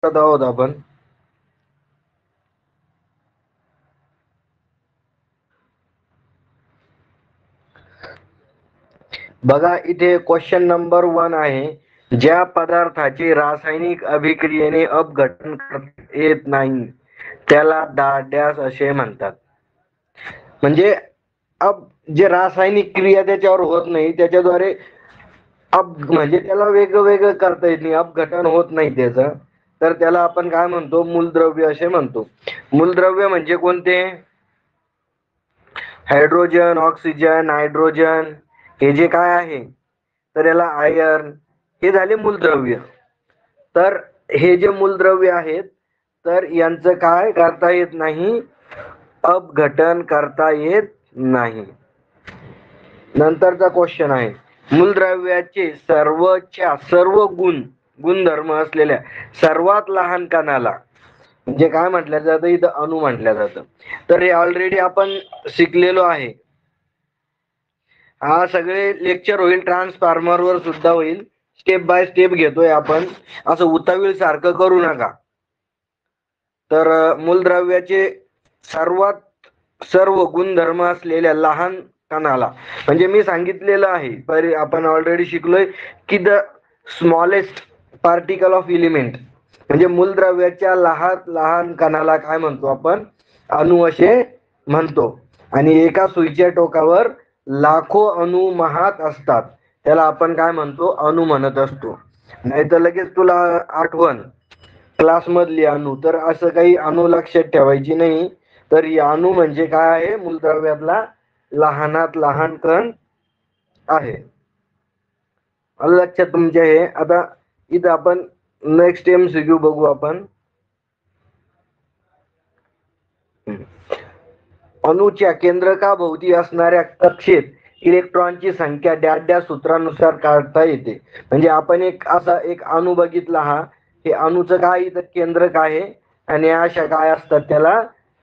आहोत आपण. बघा इथे क्वेश्चन नंबर 1 आहे, ज्या पदार्थाचे रासायनिक अभिक्रियेने अपघटन करता येत नाही त्याला दाड्यास असे म्हणतात. म्हणजे जे रासायनिक क्रिया त्याच्यावर होत नाही, त्याच्याद्वारे म्हणजे त्याला वेगळं करता येत नाही, अपघटन होत नाही त्याचं, तर त्याला आपण काय म्हणतो, मूलद्रव्य असे म्हणतो. मूलद्रव्य म्हणजे कोणते? हायड्रोजन, ऑक्सिजन, नायट्रोजन, हे जे काय आहे तर याला आयर्न, हे झाले मूलद्रव्य. तर हे जे मूलद्रव्य आहेत तर यांचं काय करता येत नाही, अपघटन करता येत नाही. नंतरचा क्वेश्चन आहे, मूलद्रव्याचे सर्व गुणधर्म असलेल्या सर्वात लहान कणाला म्हणजे काय म्हटलं जातं, इथं अणू म्हटलं जातं. तर हे ऑलरेडी आपण शिकलेलो आहे. हा सगळे लेक्चर होईल, ट्रान्सफॉर्मर वर सुद्धा होईल, स्टेप बाय स्टेप घेतोय आपण, असं उतावीळ सारखं करू नका. तर मूलद्रव्याचे सर्व गुणधर्म असलेल्या लहान कणाला म्हणजे मी सांगितलेलं आहे, आपण ऑलरेडी शिकलोय की the smallest particle of element म्हणजे मूलद्रव्याच्या लहान कणाला काय म्हणतो आपण, अणू असे म्हणतो. आणि एका सुईच्या टोकावर लाखो अणू महात असतात, त्याला आपण काय म्हणतो, अणू म्हणत असतो. नाही तर लगेच तुला आठवण क्लास मधली अणू, तर असं काही अणू लक्षात ठेवायची नाही. तर अणू म्हणजे काय आहे, मूलद्रव्यातला लहानात लहान कण आहे. लक्षात तुमच्या हे. आता इथं आपण नेक्स्ट MCQ बघू आपण. अणूच्या केंद्रकाभोवती असणाऱ्या कक्षेत इलेक्ट्रॉनची संख्या डॅश सूत्रानुसार काढता येते. म्हणजे आपण एक अणू बघितला, हे अणूचं काय इथं केंद्रक आहे आणि अशा काय असतात, त्याला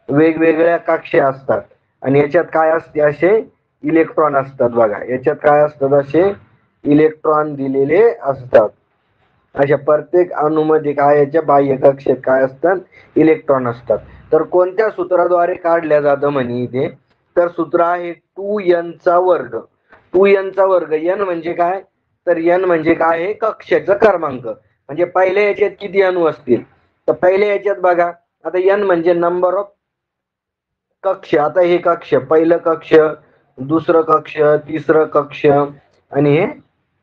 वेगवेगळ्या कक्षा असतात आणि याच्यात काय असते, असे इलेक्ट्रॉन असतात. बघा याच्यात काय असतात, असे इलेक्ट्रॉन दिलेले असतात. अशा प्रत्येक अणूमध्ये काय, याच्या बाह्य कक्षेत काय असतात, इलेक्ट्रॉन असतात. तर कोणत्या सूत्राद्वारे काढल्या जातं म्हणे इथे, तर सूत्र आहे 2n चा वर्ग. 2n चा वर्ग. n म्हणजे काय, तर n म्हणजे काय आहे, कक्षेचा क्रमांक. म्हणजे पहिल्या याच्यात किती अणू असतील, तर पहिल्या याच्यात बघा, आता n म्हणजे नंबर ऑफ कक्ष. आता हे कक्ष, पहिलं कक्ष, दुसरं कक्ष, तिसरं कक्ष आणि हे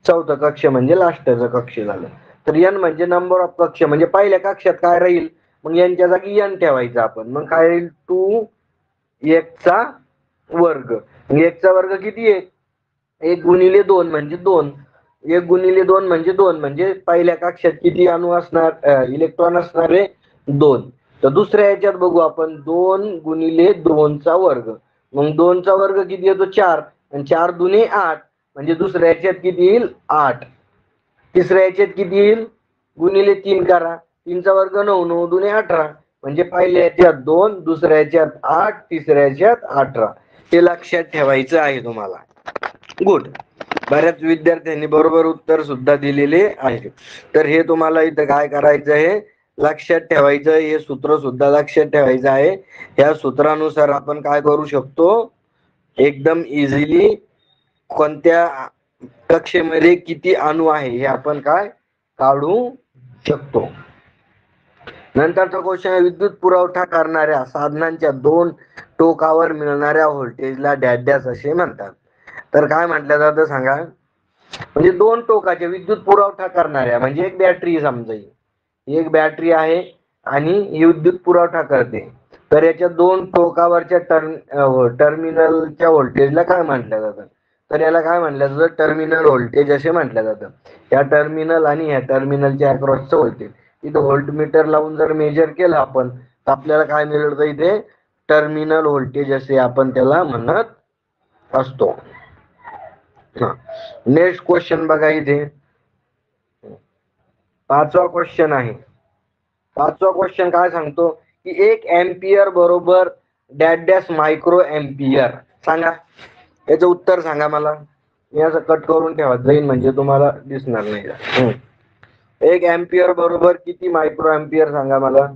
चौथं कक्ष म्हणजे लास्टचं कक्ष झालं. तर n म्हणजे नंबर ऑफ कक्ष, म्हणजे पहिल्या कक्षात काय राहील, मग यांच्या जागी n ठेवायचं आपण. मग काय राहील, 2x चा वर्ग. x चा वर्ग किती आहे, 1 गुणिले 2 म्हणजे 2. 1 गुणिले 2 म्हणजे 2. म्हणजे पहिल्या कक्षात किती अणू असणार, इलेक्ट्रॉन असणारे 2. तर दुसऱ्या याच्यात बघू आपण, 2 गुणिले 2 चा वर्ग. मग 2 चा वर्ग किती येतो, 4. आणि 4 दुने 8. म्हणजे दुसऱ्या याच्यात किती येईल, 8. तिसऱ्या याच्यात किती येईल, गुणिले 3 करा, 3 चा वर्ग 9, 9 दुने 18. म्हणजे पहिल्या याच्यात 2, दुसऱ्या याच्यात 8, तिसऱ्या याच्यात 18. हे लक्षात ठेवायचं आहे तुम्हाला. गुड. बऱ्याच विद्यार्थ्यांनी बरोबर उत्तर सुद्धा दिलेले आहे. तर हे तुम्हाला इथं काय करायचं आहे, लक्षात ठेवायचं. हे सूत्र सुद्धा लक्षात ठेवायचं आहे. या सूत्रानुसार आपण काय करू शकतो, एकदम इझिली कोणत्या कक्षेमध्ये किती अणू आहे हे आपण काय काढू शकतो. नंतरचा क्वेश्चन आहे, विद्युत पुरवठा करणाऱ्या साधनांच्या 2 टोकावर मिळणाऱ्या व्होल्टेजला डॅश असे म्हणतात. तर काय म्हटलं जातं सांगा, म्हणजे 2 टोकाचे विद्युत पुरवठा करणाऱ्या, म्हणजे एक बॅटरी समजा, एक बॅटरी आहे आणि ही विद्युत पुरवठा करते. तर याच्या 2 टोकावरच्या टर्मिनलच्या व्होल्टेजला काय म्हटलं जातं, तर याला काय म्हटलं जातं, टर्मिनल व्होल्टेज असे म्हटलं जातं. या टर्मिनल आणि ह्या टर्मिनलच्या अक्रॉसचं व्होल्टेज. इथं व्होल्टमीटर लावून जर मेजर केलं आपण, तर आपल्याला काय मिळतं, इथे टर्मिनल व्होल्टेज असे आपण त्याला म्हणत असतो. नेक्स्ट क्वेश्चन बघा, इथे 5वा क्वेश्चन आहे. 5वा क्वेश्चन काय सांगतो की 1 एम्पियर बरोबर डॅश मायक्रो एम्पियर. सांगा याचं उत्तर, सांगा मला. मी असं कट करून ठेवा जाईल म्हणजे तुम्हाला दिसणार नाही. एक अँपियर बरोबर किती मायक्रो अँपियर सांगा मला.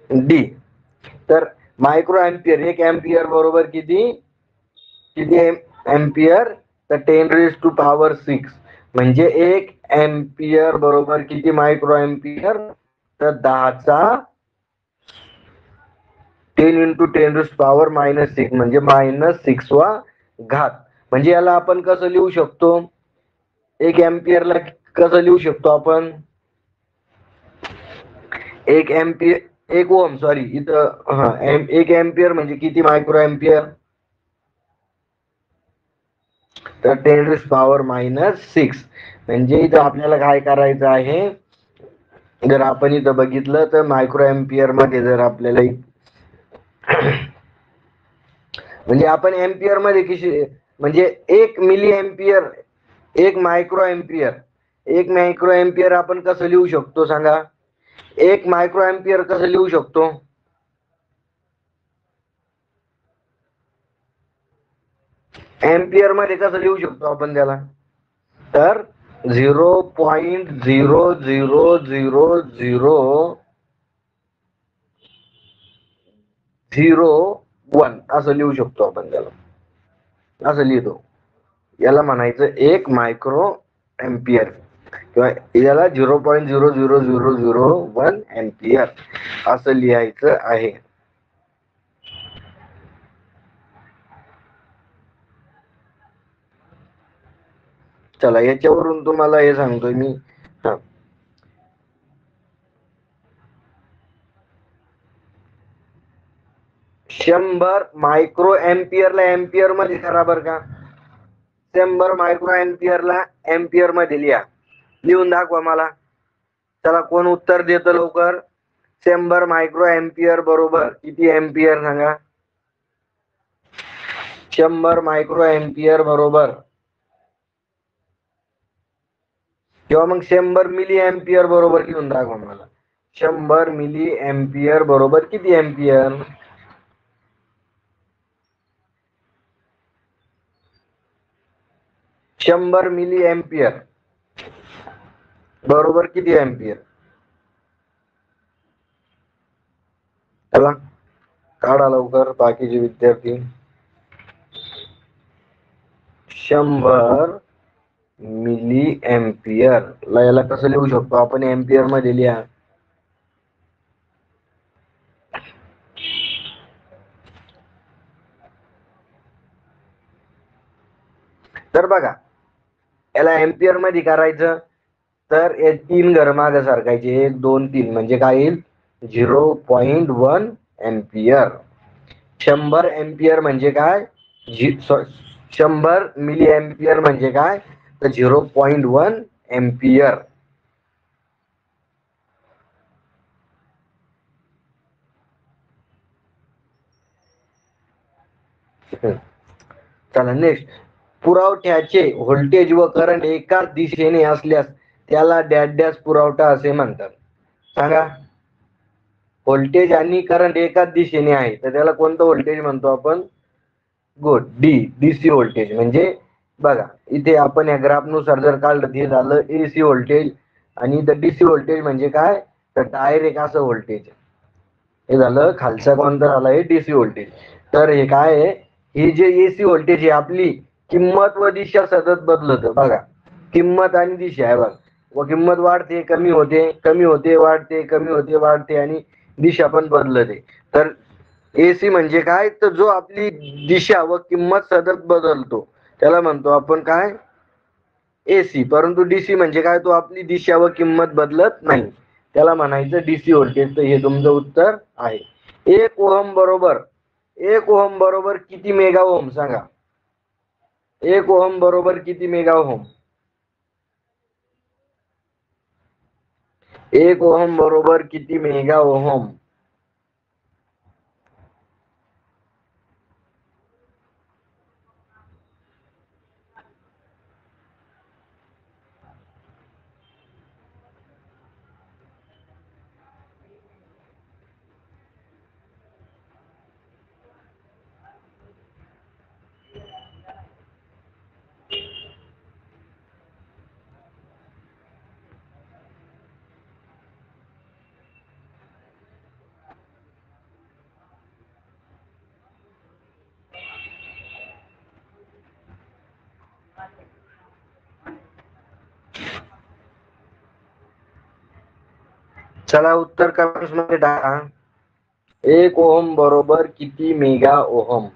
डी. तर मायक्रो अँपियर, एक अँपियर बरोबर किती किती अँपियर, तर 10⁻⁶. म्हणजे एक अँपियर बरोबर किती मायक्रो अँपियर, तर 10⁻10⁻⁻⁶ म्हणजे -6 म्हणजे याला आपण कसं लिहू शकतो, एक अँपियरला कसं लिहू शकतो आपण, एक अँपियर, एक ओम सॉरी इथं एक अँपियर म्हणजे किती मायक्रो अँपियर, तर 10⁻⁻⁶. म्हणजे इथं आपल्याला काय करायचं आहे, जर आपण इथं बघितलं तर मायक्रो अँपियर मध्ये जर आपल्याला म्हणजे आपण एम्पियर मध्ये किती, म्हणजे एक मिली एम्पियर, एक मायक्रो अँपियर, एक मायक्रो अँपियर आपण कसं लिहू शकतो सांगा, एक मायक्रो अँपियर कसं लिहू शकतो, एम्पियर मध्ये कसं लिहू शकतो आपण त्याला, तर 0.0000001 असं लिहू शकतो आपण त्याला, असं लिहितो. याला म्हणायचं एक मायक्रो अँपियर किंवा याला 0.00001 अँपियर असं लिहायचं आहे. चला याच्यावरून तुम्हाला हे सांगतोय मी. 100 मायक्रो अँपियरला एम्पियर मध्ये करा बर का, 100 मायक्रो अँपियरला एम्पियर मध्ये लिहा, लिहून दाखवा मला. चला कोण उत्तर देतं लवकर. 100 मायक्रो अँपियर बरोबर किती अँपियर सांगा. 100 मायक्रो अँपियर बरोबर किंवा मग 100 मिली अँपियर बरोबर लिहून दाखवा मला. 100 मिली अँपियर बरोबर किती अँपियर, 100 मिली अँपियर बरोबर किती अँपियर. चला काढा लवकर बाकीचे विद्यार्थी. 100 मिली अँपियर ला याला कसं लिहू शकतो आपण, अँपियर मध्ये लिहा. तर बघा याला अँपियर मध्ये करायचं तर 3 घर मागे सारखायचे, 1 2 3 म्हणजे काय येईल 0.1 अँपियर. 100 अँपियर म्हणजे काय, 100 मिली अँपियर म्हणजे काय, तर 0.1 अँपियर. चला नेक्स्ट. पुरवठ्याचे व्होल्टेज व करंट एकाच दिशेने असल्यास त्याला डॅश डॅश पुरवठा असे म्हणतात. सांगा, व्होल्टेज आणि करंट एकाच दिशेने आहे तर त्याला कोणतं व्होल्टेज म्हणतो आपण. Good, DC voltage. म्हणजे बघा इथे आपण या ग्राफ नुसार जर काढलं हे झालं एसी व्होल्टेज आणि इथं डीसी व्होल्टेज म्हणजे काय, तर डायरेक्ट असं व्होल्टेज. हे झालं खालचा कोणता झाला, हे डीसी व्होल्टेज. तर हे काय आहे, हे जे एसी व्होल्टेज आहे आपली किंमत व दिशा सतत बदलत. बघा किंमत आणि दिशा आहे बघा, व किंमत वाढते कमी होते, कमी होते वाढते, कमी होते वाढते आणि दिशा पण बदलते. तर एसी म्हणजे काय, तर जो आपली दिशा व किंमत सतत बदलतो त्याला म्हणतो आपण काय, एसी. परंतु डीसी म्हणजे काय, तो आपली दिशा व किंमत बदलत नाही त्याला म्हणायचं डीसी व्होल्टेज. तर हे तुमचं उत्तर आहे. 1 ओहम बरोबर, 1 ओहम बरोबर किती मेगा ओहम सांगा. 1 ओहम बरोबर किती मेगा ओहम, 1 ओहम बरोबर किती मेगा ओहम. चला उत्तर कमेंट्स मध्ये टाका. 1 ओहम बरोबर किती मेगा ओहम?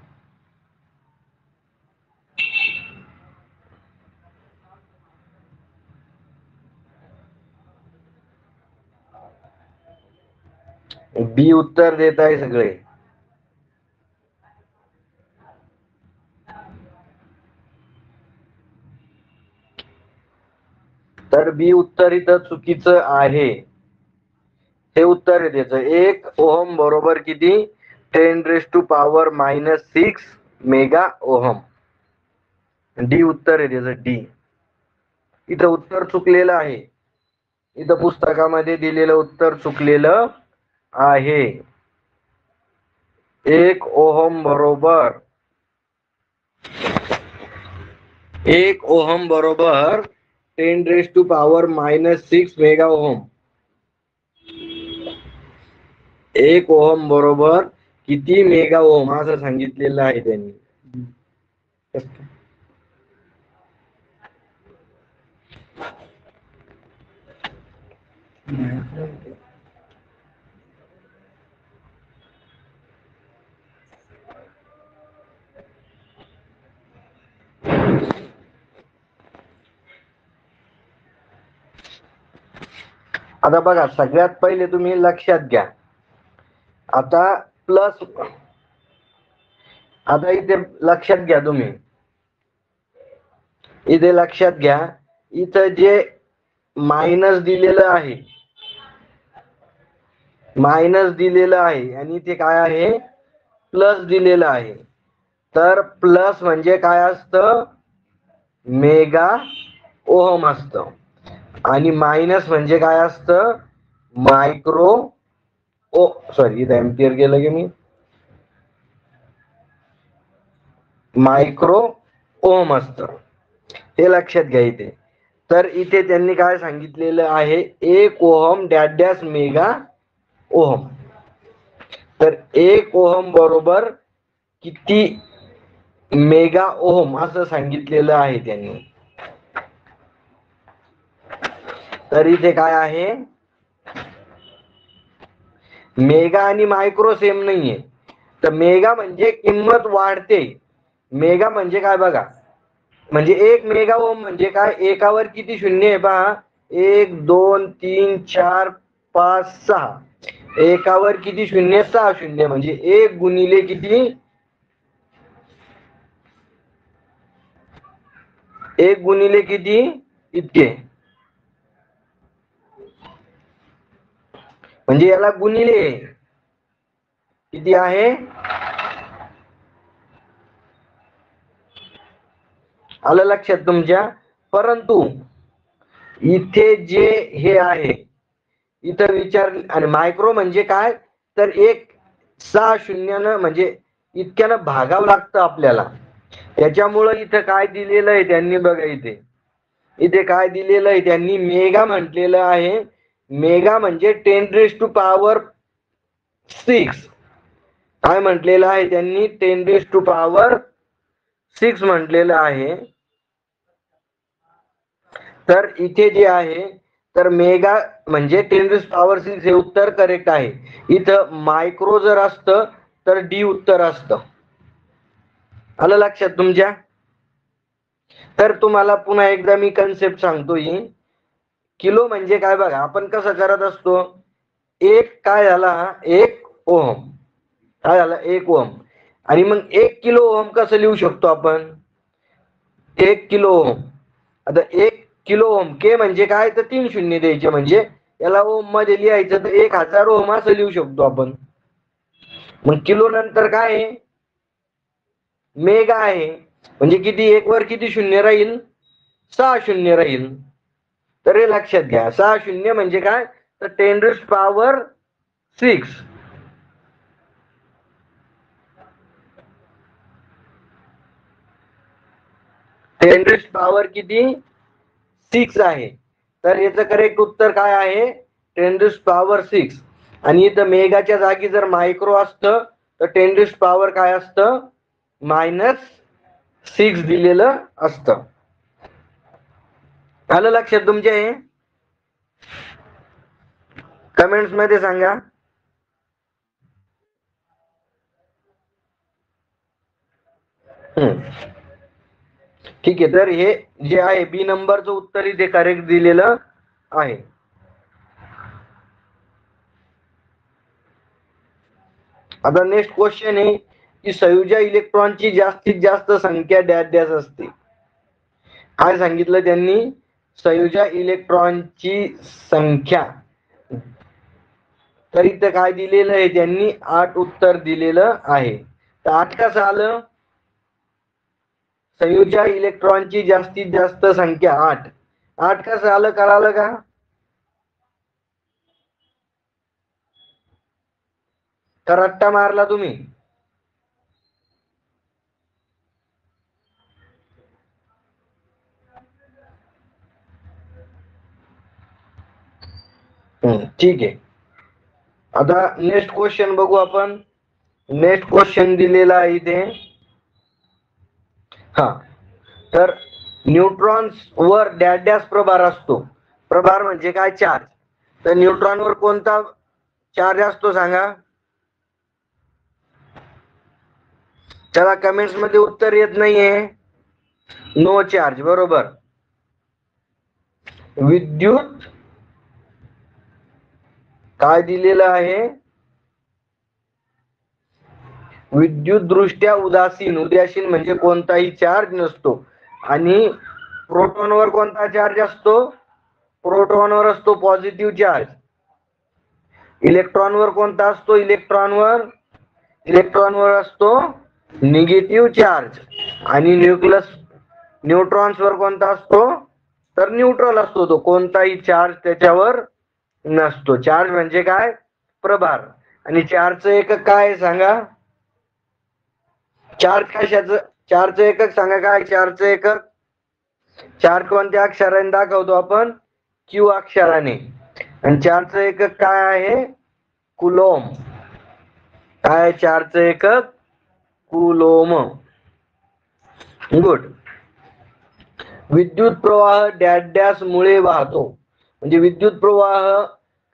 बी उत्तर देत आहे सगळे. तर बी उत्तर इथं चुकीचं आहे. हे उत्तर आहे त्याचं. 1 ओहम बरोबर किती? 10⁻⁻6 मेगा ओहम. डी उत्तर आहे त्याचं, डी. इथं उत्तर चुकलेलं आहे. इथं पुस्तकामध्ये दिलेलं उत्तर चुकलेलं आहे. 1 ओहम बरोबर 10⁻⁻6 मेगा ओहम. 1 ओहम बरोबर किती मेगा ओहम असं सांगितलेलं आहे त्यांनी. आता बघा, सगळ्यात पहिले तुम्ही लक्षात घ्या. आता प्लस, आता इथे लक्षात घ्या तुम्ही, इथे लक्षात घ्या, इथं जे मायनस दिलेलं आहे, मायनस दिलेलं आहे आणि इथे काय आहे? प्लस दिलेलं आहे. तर प्लस म्हणजे काय असतं? मेगा ओहम असतं. आणि मायनस म्हणजे काय असतं? मायक्रो सॉरी, इथे एम्पियर गेलं की मी, मायक्रो ओहम असतं. हे लक्षात घ्या इथे. तर इथे त्यांनी काय सांगितलेलं आहे? 1 ओहम डॅश मेगा ओहम. तर 1 ओहम बरोबर किती मेगा ओहम असं सांगितलेलं आहे त्यांनी. तर इथे काय आहे? मेगा आणि मायक्रो सेम नाहीये. तर मेगा म्हणजे किंमत वाढते. मेगा म्हणजे काय बघा, म्हणजे 1 मेगा ओहम म्हणजे काय? एकावर किती शून्य आहे पहा? 1 2 3 4 5 6. एकावर किती शून्य? 6 शून्य. म्हणजे 1 गुणिले किती? 1 गुणिले किती? इतके. म्हणजे याला गुणिले किती आहे? आलं लक्षात तुमच्या? परंतु इथे जे हे आहे, इथं विचार, आणि मायक्रो म्हणजे काय? तर 6 शून्यानं म्हणजे इतक्यानं भागावं लागतं आपल्याला. त्याच्यामुळं इथं काय दिलेलं आहे त्यांनी बघा, इथे इथे काय दिलेलं आहे त्यांनी? मेगा म्हटलेलं आहे. मेगा म्हणजे 10⁻6. काय म्हटलेलं आहे त्यांनी? 10⁻6 म्हटलेलं आहे. तर इथे जे आहे, तर मेगा म्हणजे 10⁻6 हे उत्तर करेक्ट आहे. इथं मायक्रो जर असतं तर डी उत्तर असतं. आलं लक्षात तुमच्या? तर तुम्हाला पुन्हा एकदा मी कन्सेप्ट सांगतो ही. किलो म्हणजे काय बघा, आपण कसं करत असतो? एक काय झाला? 1 ओहम. काय झालं? 1 ओहम. आणि मग 1 किलो ओहम कसं लिहू शकतो आपण? 1 किलो ओहम. आता 1 किलो ओहम, के म्हणजे काय? तर 3 शून्य द्यायचे, म्हणजे याला ओहम मध्ये लिहायचं तर 1000 ओहम असं लिहू शकतो आपण. मग किलो नंतर काय आहे? मेगा आहे. म्हणजे किती? 1 वर किती शून्य राहील? 6 शून्य राहील. तर हे लक्षात घ्या. 6 शून्य म्हणजे काय? तर 10⁻6. किती? 6 आहे. तर याचं करेक्ट उत्तर काय आहे? 10⁻6. आणि इथं मेगाच्या जागी जर मायक्रो असतं तर 10 काय असतं? -6 दिलेलं असतं. आलं लक्षात तुमच्या? हे कमेंट्स मध्ये सांगा. ठीक आहे, तर हे जे आहे बी नंबरचं उत्तर इथे करेक्ट दिलेलं आहे. आता नेक्स्ट क्वेश्चन आहे की संयोजी इलेक्ट्रॉनची जास्तीत जास्त संख्या डॅश डॅश असते. काय सांगितलं त्यांनी? संयोजी इलेक्ट्रॉनची संख्या. तर इथं काय दिलेलं आहे? त्यांनी 8 उत्तर दिलेलं आहे. तर 8 कसं आलं? संयोजी इलेक्ट्रॉनची जास्तीत जास्त संख्या 8. 8 कसं आलं कळालं का? का रट्टा मारला तुम्ही? ठीक आहे. आता नेक्स्ट क्वेश्चन बघू आपण. नेक्स्ट क्वेश्चन दिलेला आहे इथे. हा, तर न्यूट्रॉन्स वर डॅश डॅश प्रभार असतो. प्रभार म्हणजे काय? चार्ज. तर न्यूट्रॉन वर कोणता चार्ज असतो सांगा? त्याला कमेंट्स मध्ये उत्तर येत नाहीये. No charge. बरोबर. विद्युत काय दिलेलं आहे? विद्युत दृष्ट्या उदासीन. उदासीन म्हणजे कोणताही चार्ज नसतो. आणि प्रोटॉनवर कोणता चार्ज असतो? प्रोटॉनवर असतो पॉझिटिव्ह चार्ज. इलेक्ट्रॉनवर कोणता असतो? इलेक्ट्रॉनवर असतो निगेटिव्ह चार्ज. आणि न्यूट्रॉन्सवर कोणता असतो? तर न्यूट्रल असतो. तो कोणताही चार्ज त्याच्यावर नसतो. चार्ज म्हणजे काय? प्रभार. आणि चार्जचं एकक काय आहे सांगा? चार्ज कशाचं? चार्जचं एकक सांगा काय? चार्जचं एकक. चार्ज कोणत्या अक्षराने दाखवतो आपण? क्यू अक्षराने. आणि चार्जचं एकक काय आहे? कुलोम. काय चार्जचं एकक? कुलोम. गुड. विद्युत प्रवाह डॅश डॅश मुळे वाहतो. म्हणजे विद्युत प्रवाह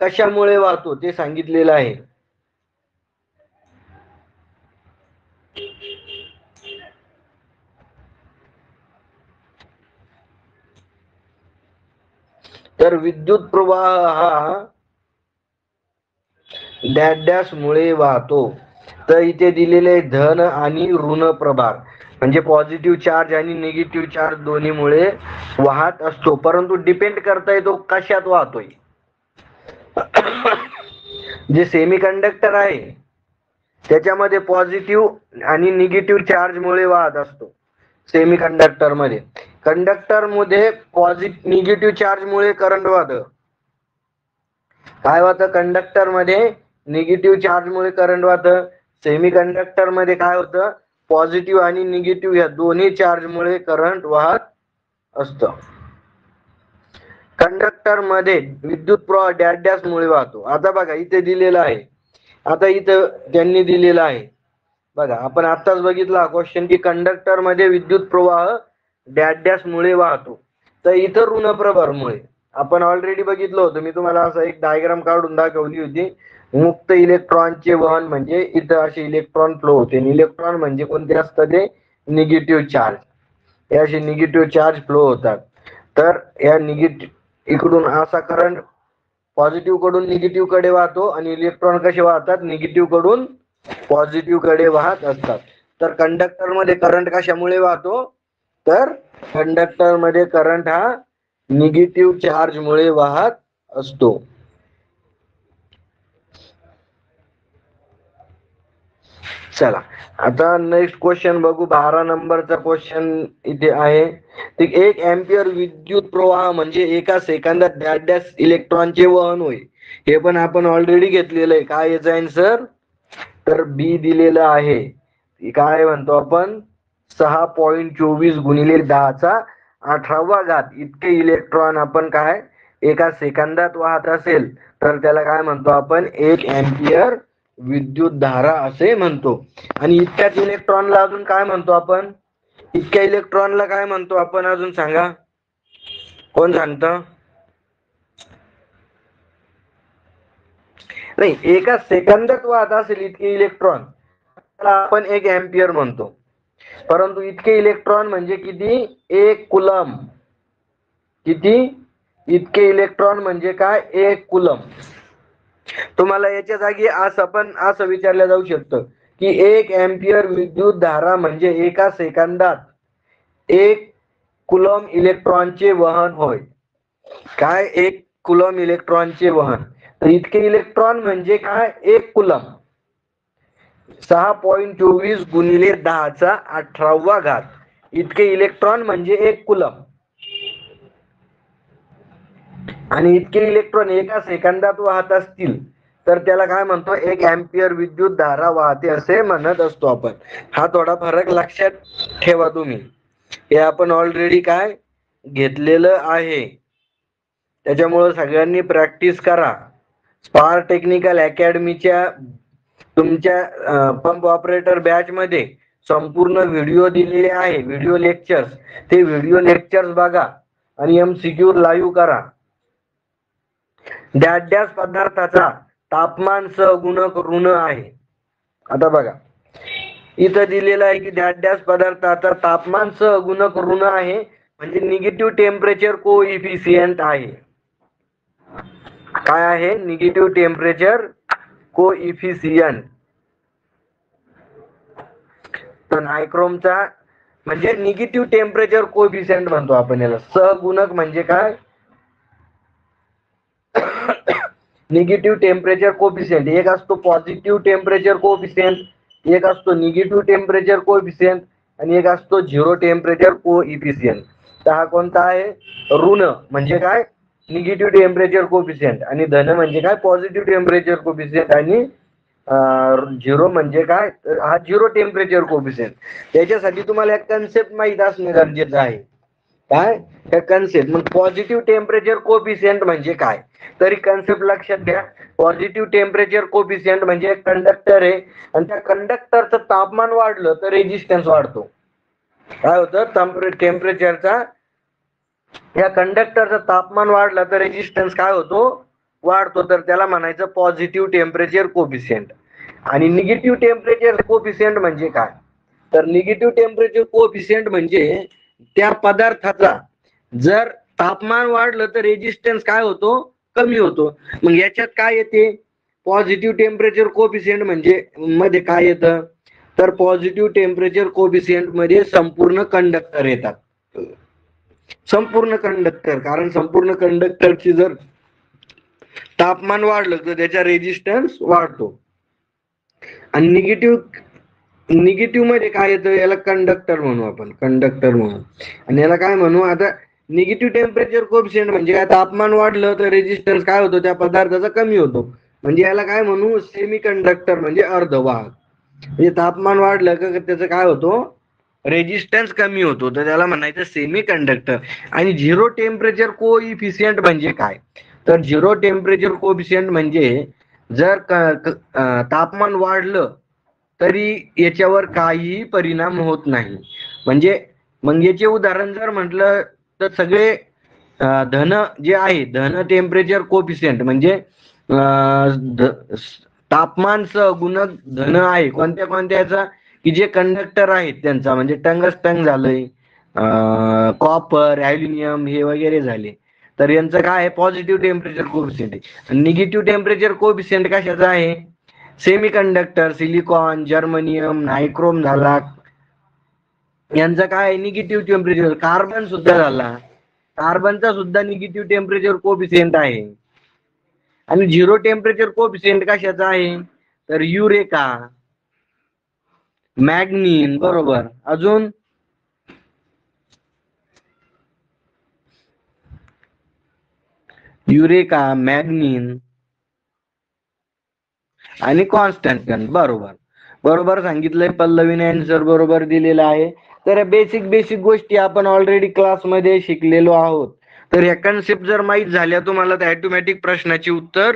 कशामुळे वाहतो ते सांगितलेलं आहे. तर विद्युत प्रवाह हा डॅश डॅश मुळे वाहतो. तर इथे दिलेले धन आणि ऋण प्रभार म्हणजे पॉझिटिव्ह चार्ज आणि निगेटिव्ह चार्ज दोन्हीमुळे वाहत असतो. परंतु डिपेंड करता येतो कशात वाहतोय. जे सेमी कंडक्टर आहे त्याच्यामध्ये पॉझिटिव्ह आणि निगेटिव्ह चार्ज मुळे वाहत असतो. सेमी कंडक्टर मध्ये. कंडक्टर मध्ये निगेटिव्ह चार्ज मुळे करंट वाहत. काय वाहतं? कंडक्टर मध्ये निगेटिव्ह चार्ज मुळे करंट वाहतं. सेमी कंडक्टर मध्ये काय होतं? पॉझिटिव्ह आणि निगेटिव्ह या दोन्ही चार्ज मुळे करंट वाहत असतं. कंडक्टर मध्ये विद्युत प्रवाह डॅश डॅश मुळे वाहतो. आता बघा इथे दिलेलं आहे. आता इथं त्यांनी दिलेलं आहे बघा. आपण आताच बघितला क्वेश्चन की कंडक्टर मध्ये विद्युत प्रवाह डॅश डॅश मुळे वाहतो. तर इथं ऋण प्रभार मुळे. आपण ऑलरेडी बघितलं होतं. मी तुम्हाला असं एक डायग्राम काढून दाखवली होती. मुक्त इलेक्ट्रॉनचे वहन म्हणजे इथं असे इलेक्ट्रॉन फ्लो होते. इलेक्ट्रॉन म्हणजे कोणते असतात? ते निगेटिव्ह चार्ज. हे असे निगेटिव्ह चार्ज फ्लो होतात. तर या निगेटिव्ह इकडून असा करंट पॉझिटिव्ह कडून निगेटिव्ह कडे वाहतो आणि इलेक्ट्रॉन कसे वाहतात? निगेटिव्ह कडून पॉझिटिव्ह कडे वाहत असतात. तर कंडक्टर मध्ये करंट कशामुळे वाहतो? तर कंडक्टर मध्ये करंट हा निगेटिव्ह चार्ज मुळे वाहत असतो. चला आता नेक्स्ट क्वेश्चन बघू. 12 नंबरचा क्वेश्चन इथे आहे. एक एम्पियर विद्युत प्रवाह म्हणजे एका सेकंदात डॅश डॅश इलेक्ट्रॉनचे वहन होय. हे पण आपण ऑलरेडी घेतलेलं आहे. काय याचा आन्सर? तर बी दिलेलं आहे. काय म्हणतो आपण? 6.24 गुणिले 10⁻18 इतके इलेक्ट्रॉन आपण काय एका सेकंदात वाहत असेल तर त्याला काय म्हणतो आपण? 1 एम्पियर विद्युत धारा असे म्हणतो. आणि इतक्याच इलेक्ट्रॉनला अजून काय म्हणतो आपण? इतक्या इलेक्ट्रॉनला काय म्हणतो आपण अजून सांगा? कोण सांगतं? नाही, एका सेकंदात वाहत असेल इतके इलेक्ट्रॉन त्याला आपण 1 एम्पियर म्हणतो. परंतु इतके इलेक्ट्रॉन म्हणजे किती? 1 कुलम. किती? इतके इलेक्ट्रॉन म्हणजे काय? 1 कुलम. तुम्हाला याच्या जागी असं विचारलं जाऊ शकतं की 1 एम्पियर विद्युत धारा म्हणजे एका सेकंदात 1 कुलम इलेक्ट्रॉनचे वहन होय. काय? 1 कुलम इलेक्ट्रॉनचे वहन. तर इतके इलेक्ट्रॉन म्हणजे काय? 1 कुलम. 6.24 गुणिले 10⁻18 इतके इलेक्ट्रॉन म्हणजे 1 कुलम. आणि इतके इलेक्ट्रॉन एका सेकंदात वाहत असतील तर त्याला काय म्हणतो? 1 एम्पियर विद्युत धारा वाहते असे म्हणत असतो आपण. हा थोडा फरक लक्षात ठेवा तुम्ही. हे आपण ऑलरेडी काय घेतलेलं आहे. त्याच्यामुळे सगळ्यांनी प्रॅक्टिस करा. स्पार्क टेक्निकल अकॅडमीच्या तुमच्या पंप ऑपरेटर बॅच मध्ये संपूर्ण व्हिडिओ दिलेले आहे, व्हिडिओ लेक्चर्स. ते व्हिडिओ लेक्चर्स बघा आणि MCQ लाईव्ह करा. डॅश पदार्थाचा तापमान सहगुणक ऋण आहे. आता बघा इथं दिलेलं आहे की डॅश पदार्थाचा तापमान सहगुणक ऋण आहे म्हणजे निगेटिव्ह टेम्परेचर कोइफिशियंट आहे. काय आहे? Negative temperature coefficient. तर नायक्रोमचा म्हणजे निगेटिव्ह टेम्परेचर कोइफिशियंट म्हणतो आपण याला. सहगुणक म्हणजे काय? Negative temperature coefficient. एक असतो पॉझिटिव्ह टेम्परेचर कोएफिशियंट, एक असतो निगेटिव्ह टेम्परेचर कोएफिशियंट आणि एक असतो झिरो टेम्परेचर कोएफिशियंट. तर हा कोणता आहे? ऋण म्हणजे काय? Negative temperature coefficient. आणि धन म्हणजे काय? Positive temperature coefficient. आणि झिरो म्हणजे काय? हा झिरो टेम्परेचर कोएफिशियंट. त्याच्यासाठी तुम्हाला एक कन्सेप्ट माहित असणे गरजेचं आहे. काय? त्या कन्सेप्ट. मग पॉझिटिव्ह टेम्परेचर कोएफिशियंट म्हणजे काय? तरी कन्सेप्ट लक्षात घ्या. पॉझिटिव्ह टेम्परेचर कोएफिशियंट म्हणजे एक कंडक्टर आहे आणि त्या कंडक्टरचं तापमान वाढलं तर रेजिस्टन्स वाढतो. काय होतं? टेम्परेचरचा या कंडक्टरचं तापमान वाढलं तर रेजिस्टन्स काय होतो? वाढतो. तर त्याला म्हणायचं पॉझिटिव्ह टेम्परेचर कोएफिशियंट. आणि निगेटिव्ह टेम्परेचर कोएफिशियंट म्हणजे काय? तर निगेटिव्ह टेम्परेचर कोएफिशियंट म्हणजे त्या पदार्थाचा जर तापमान वाढलं तर रेजिस्टन्स काय होतो? कमी होतो. मग याच्यात काय येते? पॉझिटिव्ह टेम्परेचर कोएफिशियंट म्हणजे मध्ये काय येतं? तर पॉझिटिव्ह टेम्परेचर कोएफिशियंट मध्ये संपूर्ण कंडक्टर येतात. संपूर्ण कंडक्टर. कारण संपूर्ण कंडक्टरची जर तापमान वाढलं तर त्याचा रेजिस्टन्स वाढतो. आणि निगेटिव्ह मध्ये काय येतं? याला कंडक्टर म्हणू आपण, कंडक्टर म्हणू. आणि याला काय म्हणू? आता निगेटिव्ह टेम्परेचर कोएफिशियंट म्हणजे काय? तापमान वाढलं तर रेजिस्टन्स काय होतो? त्या पदार्थाचा कमी होतो. म्हणजे याला काय म्हणू? सेमी कंडक्टर म्हणजे अर्धवाहक. म्हणजे तापमान वाढलं का त्याचं काय होतो? रेजिस्टन्स कमी होतो. तर त्याला म्हणायचं सेमी कंडक्टर. आणि झिरो टेम्परेचर कोइफिशियंट म्हणजे काय? तर झिरो टेम्परेचर कोइफिशियंट म्हणजे जर तापमान वाढलं तरी याच्यावर काहीही परिणाम होत नाही. म्हणजे मग याचे उदाहरण जर म्हटलं तर सगळे धन जे आहे, धन टेम्परेचर कोएफिशियंट म्हणजे तापमान सहगुणक धन आहे. कोणत्या कोणत्याचा? की जे कंडक्टर आहेत त्यांचा, म्हणजे टंगस्टन झालंय, कॉपर, ॲल्युमिनियम हे वगैरे झाले. तर यांचं काय आहे? पॉझिटिव्ह टेम्परेचर कोएफिशियंट आहे. निगेटिव्ह टेम्परेचर कोएफिशियंट कशाचा आहे? Semi conductor, silicon, germanium, nichrome झाला, यांचं काय? Negative temperature. कार्बन सुद्धा झाला, कार्बनचा सुद्धा निगेटिव्ह टेम्परेचर कोएफिशियंट आहे. आणि झिरो टेम्परेचर कोएफिशियंट कशाचा आहे? तर युरेका, मॅग्नीन. बरोबर. अजून युरेका, मॅग्नीन आणि कॉन्स्टंट. बरोबर सांगितलंय पल्लवीने. आन्सर बरोबर दिलेला आहे. तर बेसिक गोष्टी आपण ऑलरेडी क्लासमध्ये शिकलेलो आहोत. तर या कन्सेप्ट जर माहीत झाल्या तुम्हाला तर ऑटोमॅटिक प्रश्नाची उत्तर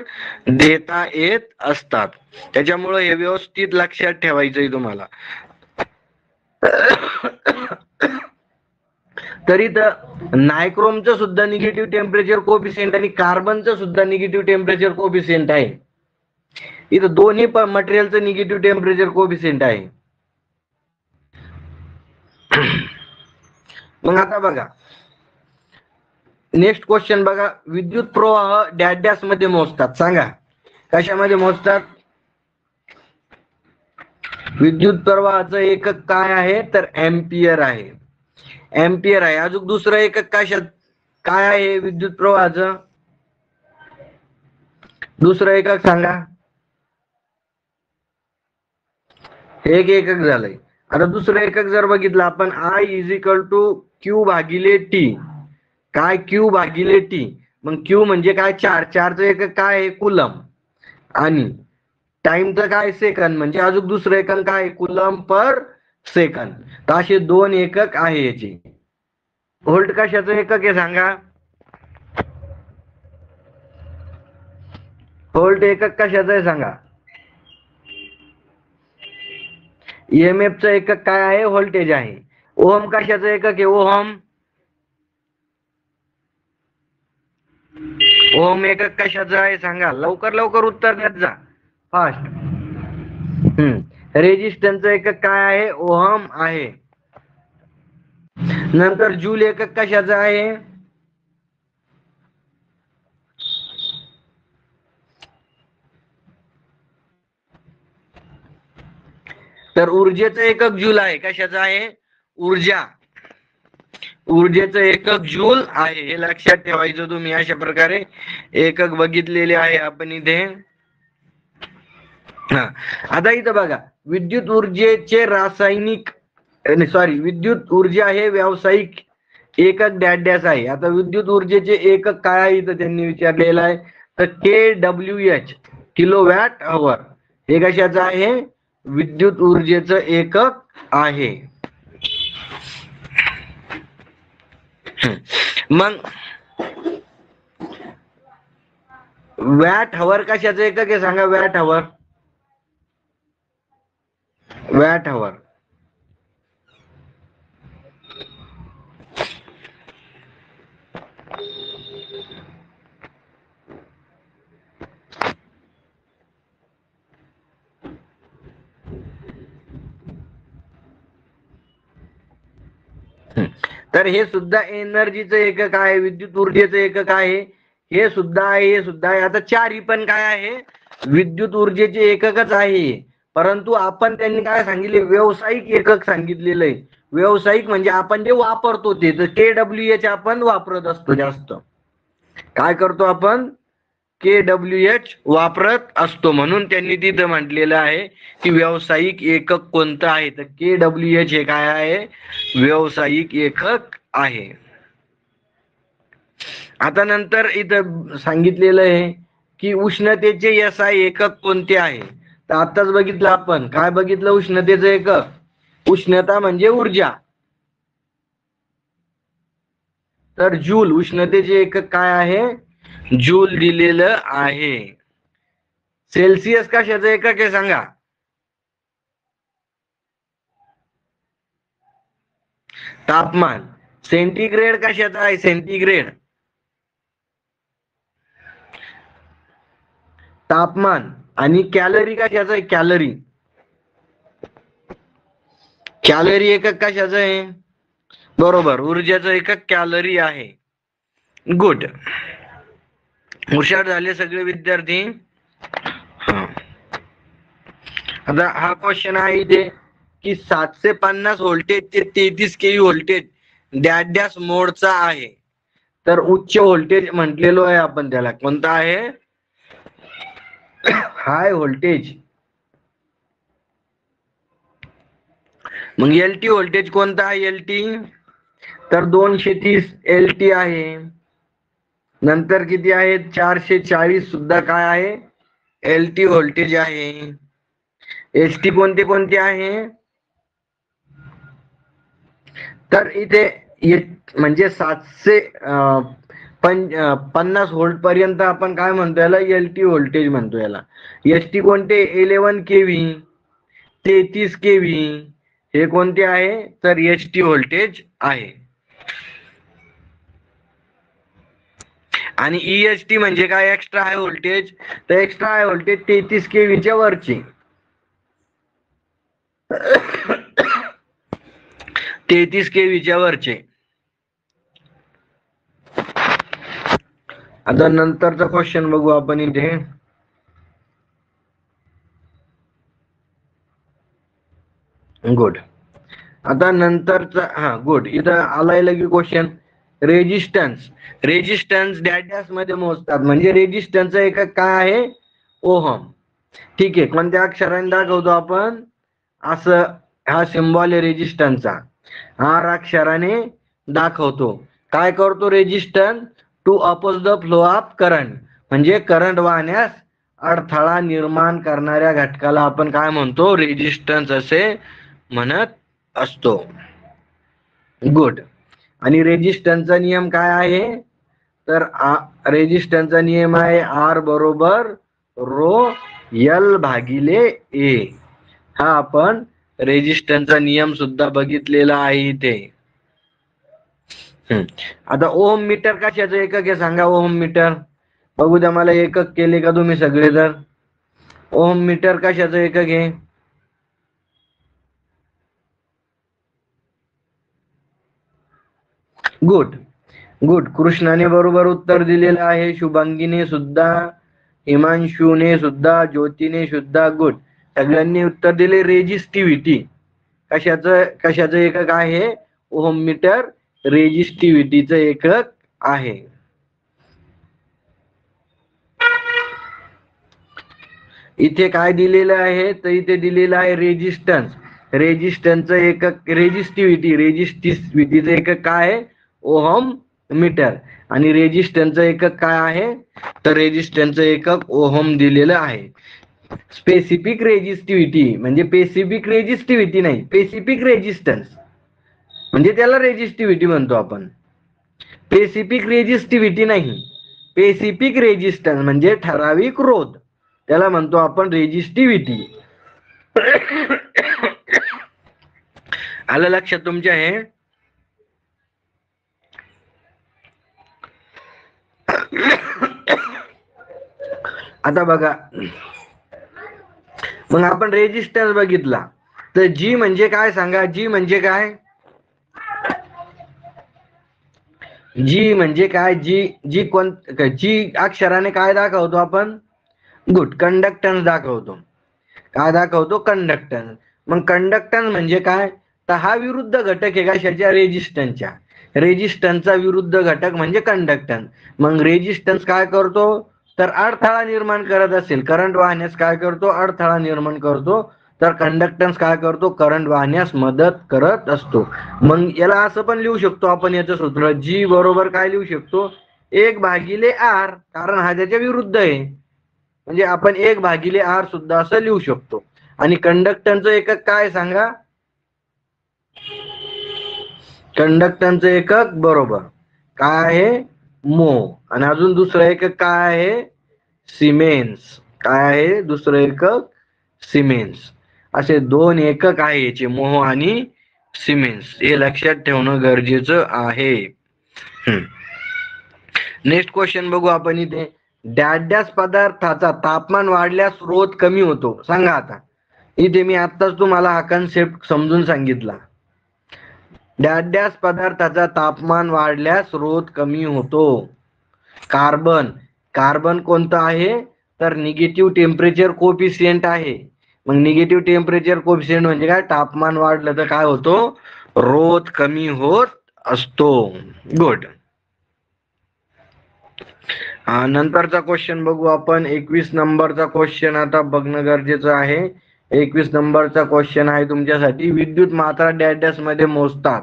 देता येत असतात. त्याच्यामुळे हे व्यवस्थित लक्षात ठेवायचंय तुम्हाला. तरी तर नायक्रोमचं सुद्धा निगेटिव्ह टेम्परेचर कोएफिशियंट आणि कार्बनचं सुद्धा निगेटिव्ह टेम्परेचर कोएफिशियंट आहे. इथं दोन्ही मटेरियलचं निगेटिव्ह टेम्परेचर कोएफिशियंट आहे. मग आता बघा नेक्स्ट क्वेश्चन बघा, विद्युत प्रवाह डॅश डॅश मध्ये मोजतात, सांगा कशामध्ये मोजतात? विद्युत प्रवाहाचं एकक काय आहे? तर एम्पियर आहे. एम्पियर आहे. अजून दुसरं एकक कशात काय आहे विद्युत प्रवाहाचं? दुसरं एकक सांगा. एक एकक झालंय. आता दुसरं एकक जर बघितलं आपण, I is equal to Q भागिले टी. काय? क्यू भागिले टी. मग क्यू म्हणजे काय? चार्जचं एकक काय आहे? कुलम. आणि टाइमचं काय? सेकंद. म्हणजे अजून दुसरं एकक काय? Coulomb per second. तर असे दोन एकक आहे याचे. व्होल्ट कशाचं एकक आहे सांगा? व्होल्ट एकक कशाचं आहे सांगा? EMF चं एकक काय आहे? व्होल्टेज आहे. ओहम कशाचं एकक आहे? ओहम. ओहम एकक कशाचं आहे सांगा? लवकर लवकर उत्तर देत जा, फास्ट. रेजिस्टन्सचं एकक काय आहे? ओहम आहे. नंतर जूल एकक कशाचं आहे? तर ऊर्जेचं एकक जूल आहे. कशाचं आहे? ऊर्जा. ऊर्जेचं एकक जूल आहे. हे लक्षात ठेवायचं तुम्ही. अशा प्रकारे एकक बघितलेले आहे आपण इथे. आता इथं बघा, विद्युत ऊर्जेचे रासायनिक विद्युत ऊर्जा हे व्यावसायिक एकक डॅश डॅश आहे. आता विद्युत ऊर्जेचे एकक काय आहे इथं त्यांनी विचारलेलं आहे. तर KWH, किलोवॅट अवर. हे कशाचं आहे? विद्युत ऊर्जेचं एकक आहे. मग वॅट हवर कशाचं एकक आहे सांगा? वॅट हवर. वॅट हवर. तर हे सुद्धा एनर्जीचं एकक आहे, विद्युत ऊर्जेचं एकक आहे. हे सुद्धा आहे, हे सुद्धा आहे. आता चारही पण काय आहे? विद्युत ऊर्जेचे एककच आहे. परंतु आपण त्यांनी काय सांगितले? व्यावसायिक एकक सांगितलेलं आहे. व्यावसायिक म्हणजे आपण जे वापरतो ते. तर KWH आपण वापरत असतो जास्त. काय करतो आपण? KWH वापरत असतो. म्हणून त्यांनी तिथं म्हटलेलं आहे की व्यावसायिक एकक कोणतं आहे? तर KWH हे काय आहे? व्यावसायिक एकक आहे. आता नंतर इथं सांगितलेलं आहे की उष्णतेचे SI एकक कोणते आहे? तर आताच बघितलं आपण. काय बघितलं? उष्णतेचं एकक. उष्णता म्हणजे ऊर्जा. तर जूल, उष्णतेचे एकक काय आहे? जूल दिलेलं आहे. सेल्सिअस कशाचं एकक आहे सांगा? तापमान. सेंटीग्रेड कशाचं आहे? सेंटीग्रेड. तापमान. आणि कॅलरी कशाचं आहे? कॅलरी. कॅलरी एकक कशाचं आहे? बरोबर, ऊर्जेचं एकक कॅलरी आहे. गुड. हुशार झाले सगळे विद्यार्थी. आता हा क्वेश्चन आहे इथे की 750 व्होल्टेज ते 33 kV व्होल्टेज डॅश डॅश मोडचा आहे. तर उच्च व्होल्टेज म्हटलेलो आहे आपण त्याला. कोणता आहे? High voltage. मग LT व्होल्टेज कोणता आहे? LT तर 230 LT आहे. नंतर किती आहे? 440 सुद्धा काय आहे? LT व्होल्टेज आहे. ST कोणते कोणते आहे? तर इथे म्हणजे 750 व्होल्ट पर्यंत आपण काय म्हणतो याला? LT व्होल्टेज म्हणतो याला. ST कोणते? 11 kV, 33 kV. हे कोणते आहे? तर ST व्होल्टेज आहे. आणि EHT म्हणजे काय? Extra high voltage. तर एक्स्ट्रा हाय व्होल्टेज 33 kV च्या वरचे 33 kV च्या वरचे. आता नंतरचा क्वेश्चन बघू आपण इथे. गुड. आता नंतरचा गुड, इथं आलाय लगी क्वेश्चन. रेजिस्टन्स डॅश मध्ये मोजतात, म्हणजे रेजिस्टन्स एकक काय आहे? ओहम. ठीक आहे, कोणत्या अक्षराने दाखवतो आपण? असं हा सिम्बॉल आहे रेजिस्टन्सचा, आर अक्षराने दाखवतो. काय करतो resistance? To oppose the flow of current, म्हणजे करंट वाहण्यास अडथळा निर्माण करणाऱ्या घटकाला आपण काय म्हणतो? रेजिस्टन्स असे म्हणत असतो. गुड. आणि रेजिस्टन्सचा नियम काय आहे? तर रेजिस्टन्सचा नियम आहे आर बरोबर रो एल भागिले ए. हा आपण रेजिस्टन्सचा नियम सुद्धा बघितलेला आहे इथे. आता ओहम मीटर कशाचं एकक आहे सांगा? ओहम मीटर बघू द्या मला, एकक केले का तुम्ही सगळे? तर ओहम मीटर कशाचं एकक आहे? गुड. गुड. कृष्णाने बरोबर उत्तर दिलेलं आहे, शुभांगीने सुद्धा, हिमांशूने सुद्धा, ज्योतीने सुद्धा. गुड. सगळ्यांनी उत्तर दिले. रेजिस्टिव्हिटी कशाचं एकक आहे? ओहम मीटर रेजिस्टिव्हिटीचं एकक आहे. इथे काय दिलेलं आहे? तर इथे दिलेलं आहे रेजिस्टन्स. रेजिस्टन्सचं एकक रेजिस्टिव्हिटीचं एकक काय आहे? Ohm metre. आणि रेजिस्टन्सचं एकक काय आहे? तर रेजिस्टन्सचं एकक ओहम दिलेलं आहे. स्पेसिफिक रेजिस्टिव्हिटी म्हणजे स्पेसिफिक रेजिस्टिव्हिटी नाही, स्पेसिफिक रेजिस्टन्स म्हणजे त्याला रेजिस्टिव्हिटी म्हणतो आपण. स्पेसिफिक रेजिस्टिव्हिटी नाही, स्पेसिफिक रेजिस्टन्स म्हणजे ठराविक रोध, त्याला म्हणतो आपण रेजिस्टिव्हिटी. आलं लक्षात तुमच्या हे? आता बघा, मग आपण रेजिस्टन्स बघितला, तर जी म्हणजे काय सांगा? जी म्हणजे काय? जी म्हणजे काय? जी अक्षराने काय दाखवतो आपण? गुड. कंडक्टन्स दाखवतो. काय दाखवतो? कंडक्टन्स. मग कंडक्टन्स म्हणजे काय? तर हा विरुद्ध घटक आहे कशाच्या? रेजिस्टन्सच्या. रेजिस्टन्सचा विरुद्ध घटक म्हणजे कंडक्टन्स. मग रेजिस्टन्स काय करतो? तर अडथळा निर्माण करत असेल, करंट वाहण्यास काय करतो? अडथळा निर्माण करतो. तर कंडक्टन्स काय करतो? करंट वाहण्यास मदत करत असतो. मग याला असं पण लिहू शकतो आपण, याचं सूत्र जी बरोबर काय लिहू शकतो? 1/r, कारण हा त्याच्या विरुद्ध आहे, म्हणजे आपण 1/r सुद्धा असं लिहू शकतो. आणि कंडक्टन्सचं एकक काय सांगा? कंडक्टन्सचं एकक बरोबर काय आहे? मो. आणि अजून दुसरं एकक काय आहे? सिमेन्स. काय आहे दुसरं एकक? सिमेन्स. असे दोन एकक आहे याचे, मोह आणि सिमेन्स. हे लक्षात ठेवणं गरजेचं आहे. नेक्स्ट क्वेश्चन बघू आपण इथे. डॅश पदार्थाचा तापमान वाढल्यास रोध कमी होतो. सांगा आता. इथे मी आत्ताच तुम्हाला हा कन्सेप्ट समजून सांगितला. डॅश पदार्थाचा तापमान वाढल्यास रोध कमी होतो. कार्बन कोणतं आहे? तर निगेटिव्ह टेम्परेचर कोफिशियंट आहे. मग निगेटिव्ह टेम्परेचर कोफिशियंट म्हणजे काय? तापमान वाढलं तर काय होतो? रोध कमी होत असतो. गुड. नंतरचा क्वेश्चन बघू आपण. 21 नंबरचा क्वेश्चन आता बघणं गरजेचं आहे. 21 नंबरचा क्वेश्चन आहे तुमच्यासाठी. विद्युत मात्रा डॅश मध्ये मोजतात.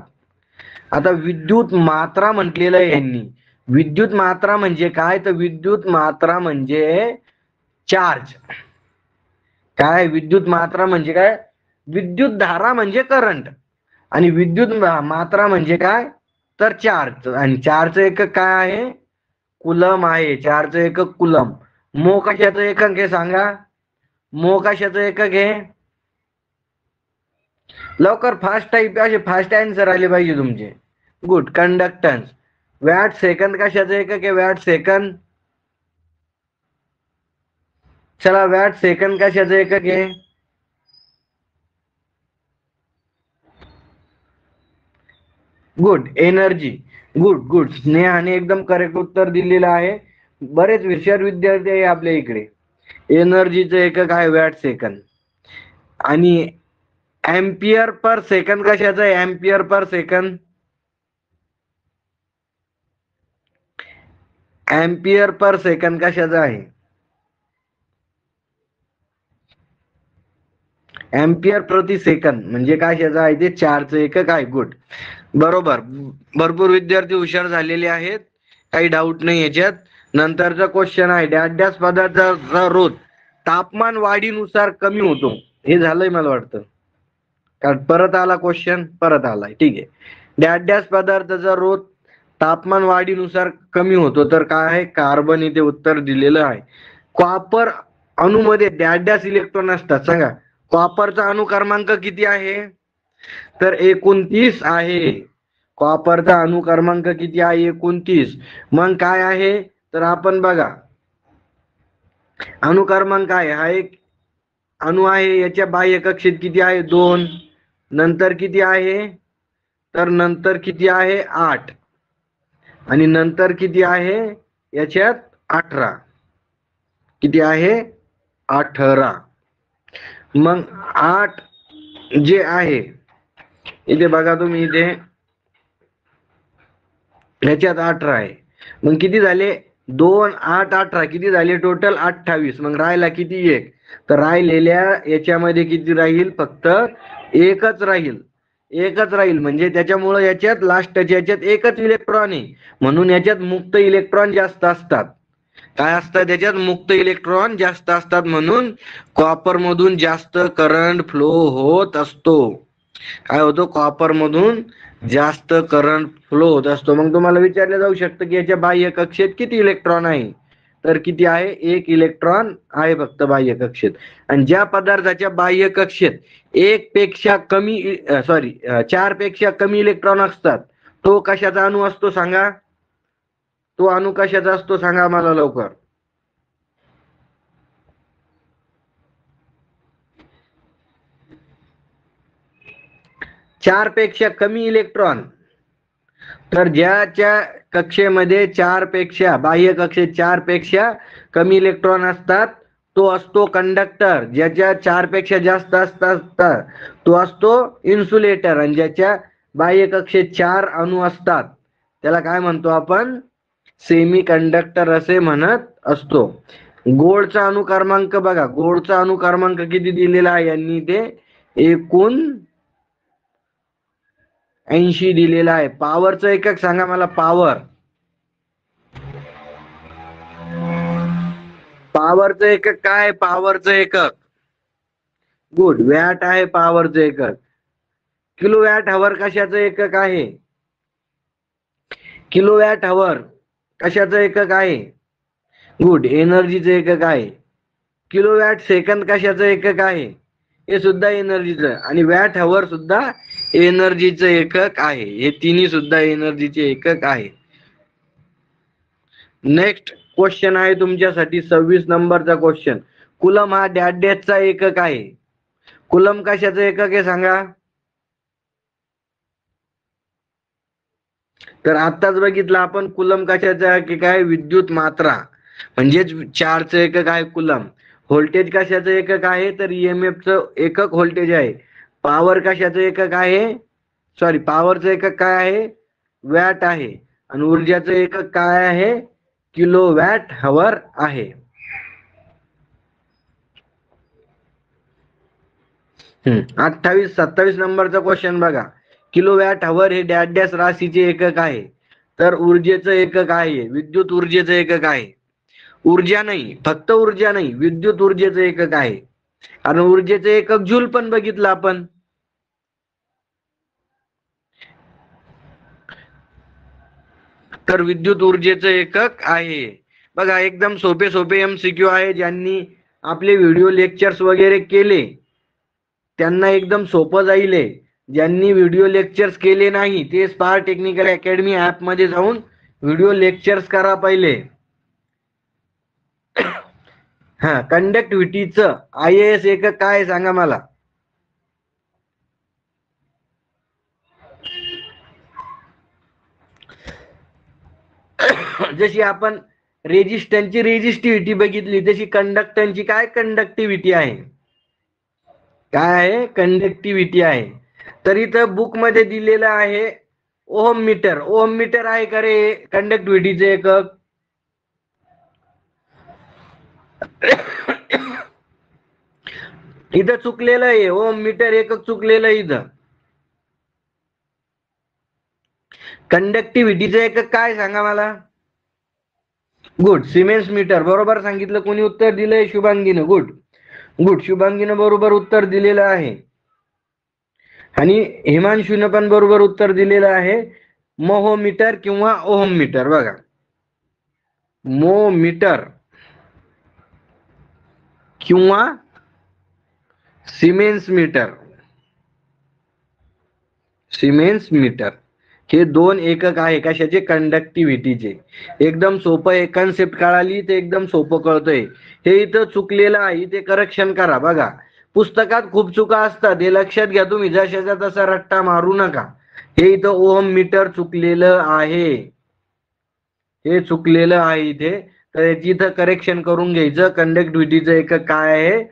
आता विद्युत मात्रा म्हटलेलं आहे यांनी. विद्युत मात्रा म्हणजे काय? तर विद्युत मात्रा म्हणजे चार्ज. काय विद्युत मात्रा म्हणजे काय? विद्युत धारा म्हणजे करंट, आणि विद्युत मात्रा म्हणजे काय? तर चार्ज. आणि चार्जचं एकक काय आहे? कुलम आहे. चार्जचं एकक कुलम. मो कशाचं एकक आहे सांगा? मो कशाचं एकक आहे? लवकर फास्ट टाईप, असे फास्ट आन्सर आले पाहिजे तुमचे. गुड. कंडक्टन्स. वॅट सेकंद कशाचं एकक आहे? Watt second. चला, वॅट सेकंद कशाचं एकक आहे? Good, energy. गुड गुड, स्नेहाने एकदम करेक्ट उत्तर दिलेलं आहे. बरेच हुशार विद्यार्थी आहे आपल्या इकडे. एनर्जीचं एकक आहे वॅट सेकंद. आणि एम्पियर पर सेकंद कशाचं आहे? Ampere per second. Ampere per second कशाचं आहे? एम्पियर प्रति सेकंद म्हणजे कशाचं आहे? ते चार्जचं एकक आहे. गुड, बरोबर. भरपूर विद्यार्थी हुशार झालेले आहेत, काही डाऊट नाही याच्यात. नंतरचा क्वेश्चन आहे, डॅश डॅश पदार्थाचा रोध तापमान वाढीनुसार कमी होतो. हे झालंय मला वाटतं, कारण परत आला क्वेश्चन, परत आलाय. ठीक आहे. डॅश डॅश पदार्थाचा रोध तापमान वाढीनुसार कमी होतो, तर काय आहे? कार्बन. इथे उत्तर दिलेलं आहे. कॉपर अणूमध्ये डॅश डॅश इलेक्ट्रॉन असतात. सांगा, कॉपरचा अणु क्रमांक किती आहे? तर 29 आहे. कॉपरचा अणु क्रमांक किती आहे? 29. मग काय आहे? तर आपण बघा, अणु क्रमांक आहे, हा एक अणु आहे, याच्या बाह्य कक्षेत किती आहे? 2. नंतर किती आहे? तर नंतर किती आहे? 8. आणि नंतर किती आहे याच्यात? 18. किती आहे? 18. मग 8 जे आहे इथे बघा तुम्ही, इथे याच्यात 18 आहे. मग किती झाले? 2, 8, 18 किती झाले? टोटल 28. मग राहिला किती? 1. तर राहिलेल्या याच्यामध्ये किती राहील? फक्त एकच राहील. एकच राहील म्हणजे त्याच्यामुळं याच्यात लास्टच्या याच्यात एकच इलेक्ट्रॉन आहे, म्हणून याच्यात मुक्त इलेक्ट्रॉन जास्त असतात. काय असतात त्याच्यात? मुक्त इलेक्ट्रॉन जास्त असतात, म्हणून कॉपर मधून जास्त करंट फ्लो होत असतो. काय होतो? कॉपर मधून जास्त करंट फ्लो होत असतो. मग तुम्हाला विचारलं जाऊ शकतं की याच्या बाह्य कक्षेत किती इलेक्ट्रॉन आहे? तर किती आहे? 1 इलेक्ट्रॉन आहे फक्त बाह्य कक्षेत. आणि ज्या पदार्थाच्या बाह्य कक्षेत 1 पेक्षा कमी 4 पेक्षा कमी इलेक्ट्रॉन असतात, तो कशाचा अणू असतो? सांगा, तो अणू कशाचा असतो? सांगा मला लवकर. चार पेक्षा कमी इलेक्ट्रॉन, तर ज्याच्या कक्षेमध्ये 4 पेक्षा, बाह्य कक्षेत 4 पेक्षा कमी इलेक्ट्रॉन असतात, तो असतो कंडक्टर. ज्याच्या 4 पेक्षा जास्त असतात तो असतो इन्सुलेटर. आणि ज्याच्या बाह्य कक्षेत 4 अणू असतात त्याला काय म्हणतो आपण? सेमी कंडक्टर असे म्हणत असतो. गोल्डचा अणु क्रमांक बघा, गोल्डचा अणु क्रमांक किती दिलेला आहे यांनी? ते 79 दिलेला आहे. पॉवरचं एकक सांगा मला. पॉवरचं एकक काय? पॉवरचं एकक गुड, वॅट आहे पॉवरचं एकक. किलोवॅट हवर कशाचं एकक आहे? किलोवॅट हवर कशाचं एकक आहे? गुड, एनर्जीचं एकक आहे. किलोवॅट सेकंद कशाचं एकक आहे? हे सुद्धा एनर्जीचं. आणि वॅट हवर सुद्धा एनर्जीचं एकक आहे. हे तिन्ही सुद्धा एनर्जीचे एकक आहे. नेक्स्ट क्वेश्चन आहे तुमच्यासाठी 26 नंबरचा क्वेश्चन. कुलम हा डॅश डॅशचा एकक आहे. कुलम कशाचं एकक आहे सांगा? तर आताच बघितलं आपण, कुलम कशाचं एकक आहे? विद्युत मात्रा, म्हणजेच चार्जचं एकक आहे कुलम. व्होल्टेज कशाचं एकक आहे? तर ईएमएफचं एकक व्होल्टेज आहे. पॉवर कशाचं एकक आहे? पॉवरचं एकक काय आहे? वॅट आहे. आणि ऊर्जाचं एकक काय आहे? किलोवॅट हवर आहे. 27 नंबरचा क्वेश्चन बघा. किलोवॅट हवर हे डॅश डॅश राशीचे एकक आहे. तर ऊर्जेचं एकक आहे, विद्युत ऊर्जेचं एकक आहे. ऊर्जा नाही, फक्त ऊर्जा नाही, विद्युत ऊर्जेचं एकक आहे. आणि ऊर्जेचं एकक जूल पण बघितलं आपण. तर विद्युत ऊर्जेचं एकक आहे. बघा, एकदम सोपे सोपे MCQ आहे. ज्यांनी आपले व्हिडिओ लेक्चर्स वगैरे केले त्यांना एकदम सोपं जाईल. ज्यांनी व्हिडिओ लेक्चर्स केले नाही ते स्पार्क टेक्निकल अकॅडमी ऍप मध्ये जाऊन व्हिडिओ लेक्चर्स करा पहिले. हा, कंडक्टिव्हिटीचं IAS एकक काय आहे सांगा मला. जशी आपण रेजिस्टन्सची रेजिस्टिव्हिटी बघितली तशी कंडक्टन्सची काय कंडक्टिव्हिटी आहे, काय आहे कंडक्टिव्हिटी आहे. तर इथं बुक मध्ये दिलेलं आहे ओहम मीटर. ओहम मीटर आहे का रे कंडक्टिव्हिटीचे एकक. इथं चुकलेलं आहे, ओहम मीटर एकक चुकलेलं आहे इथं. कंडक्टिव्हिटीचं एकक काय सांगा मला. Good, siemens metre. बरोबर सांगितलं. कोणी उत्तर दिलंय? शुभांगीनं. गुड गुड, शुभांगीनं बरोबर उत्तर दिलेलं आहे. आणि हिमांशूनं पण बरोबर उत्तर दिलेलं आहे. मोहोमीटर किंवा ओहम मीटर. बघा, मोमीटर किंवा सिमेन्स मीटर. सिमेन्स मीटर हे दोन एकक आहे कशाचे, कंडक्टिव्हिटीचे. एकदम सोपं आहे. कन्सेप्ट कळाली तर एकदम सोपं कळतंय. हे इथं चुकलेलं आहे, इथे करेक्शन करा. बघा, पुस्तकात खूप चुका असतात, हे लक्षात घ्या तुम्ही. जशाचा तसा रट्टा मारू नका. हे इथं ओहम मीटर चुकलेलं आहे, हे चुकलेलं आहे इथे. तर याची इथं करेक्शन करून घ्यायचं. कंडक्टिव्हिटीचं एकक काय आहे,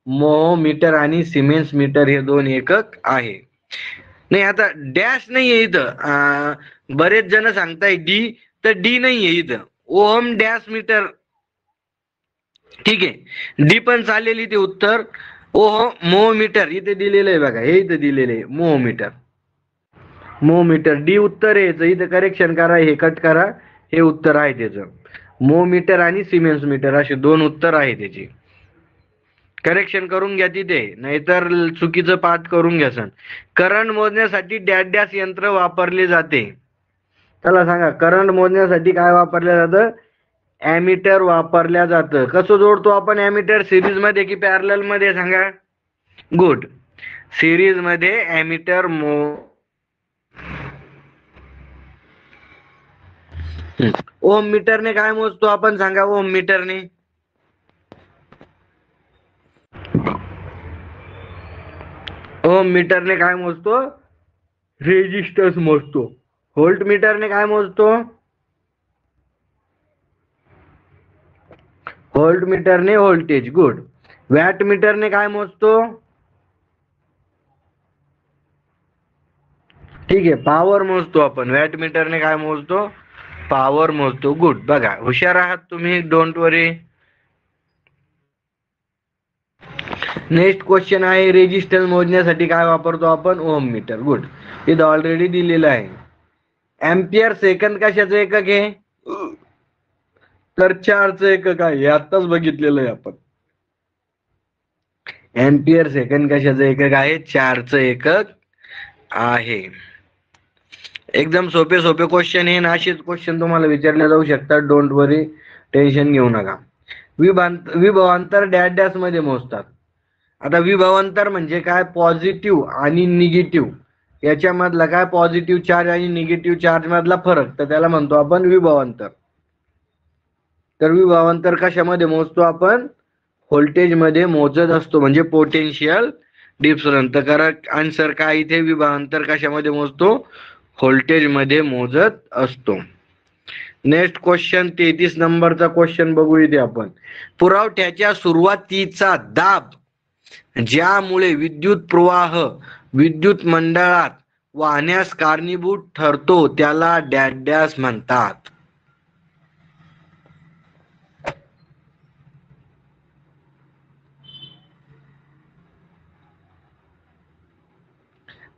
मोहोमीटर आणि सिमेन्स मीटर हे दोन एकक आहे. नाही, आता डॅश नाहीये इथं. बरेच जण सांगताय डी, तर डी नाहीये इथं. ओहम डॅश मीटर, ठीक आहे, डी पण चालेल इथे उत्तर. मोहोमीटर इथे दिलेलं आहे बघा, हे इथे दिलेलं आहे मोहोमीटर. मोहोमीटर डी उत्तर आहे इथं. करेक्शन करा, हे कट करा, हे उत्तर आहे त्याचं. मोहोमीटर आणि सिमेन्स मीटर असे दोन उत्तर आहे त्याची. करेक्शन करून घ्या तिथे, नाहीतर चुकीचं पाठ करून घ्या सण. करंट मोजण्यासाठी डॅश डॅश यंत्र वापरले जाते. चला सांगा, करंट मोजण्यासाठी काय वापरलं जातं. ॲमीटर वापरल्या जातं. कसं जोडतो आपण ॲमीटर, सिरीज मध्ये की पॅरलल मध्ये सांगा. गुड, सिरीज मध्ये ॲमीटर ओहम मीटरने काय मोजतो आपण सांगा. ओहम मीटरने ओहम मीटरने काय मोजतो, रेजिस्टन्स मोजतो. व्होल्ट मीटरने काय मोजतो, व्होल्ट मीटरने व्होल्टेज. गुड. वॅट मीटरने काय मोजतो, ठीक आहे, पॉवर मोजतो आपण. वॅट मीटरने काय मोजतो, पॉवर मोजतो. गुड. बघा, हुशार आहात तुम्ही, डोंट वरी. नेक्स्ट क्वेश्चन आहे, रेजिस्टन्स मोजण्यासाठी काय वापरतो आपण, ओहम मीटर. गुड, इथं ऑलरेडी दिलेलं आहे. एम्पियर सेकंद कशाचं एकक आहे, तर चार्जचं एकक आहे. आताच बघितलेलं आहे आपण. एम्पियर सेकंद कशाचं एकक आहे, चार्जचं एकक आहे. एकदम सोपे सोपे क्वेश्चन आहे ना, असेच क्वेश्चन तुम्हाला विचारले जाऊ शकतात. डोंट वरी, टेन्शन घेऊ नका. विभवांतर डॅश डॅश मध्ये मोजतात. आता विभवांतर म्हणजे काय, पॉझिटिव्ह आणि निगेटिव्ह याच्यामधला काय, पॉझिटिव्ह चार्ज आणि निगेटिव्ह चार्ज मधला फरक, तर त्याला म्हणतो आपण विभवांतर. तर विभवांतर कशामध्ये मोजतो आपण, व्होल्टेज मध्ये मोजत असतो, म्हणजे पोटेन्शियल डिफरन्स. तर करेक्ट आन्सर काय इथे, विभवांतर कशामध्ये मोजतो, व्होल्टेज मध्ये मोजत असतो. नेक्स्ट क्वेश्चन 33 नंबरचा क्वेश्चन बघू इथे आपण. पुरवठ्याच्या सुरुवातीचा दाब ज्यामुळे विद्युत प्रवाह विद्युत मंडळात वाहण्यास कारणीभूत ठरतो त्याला डॅश डॅश म्हणतात.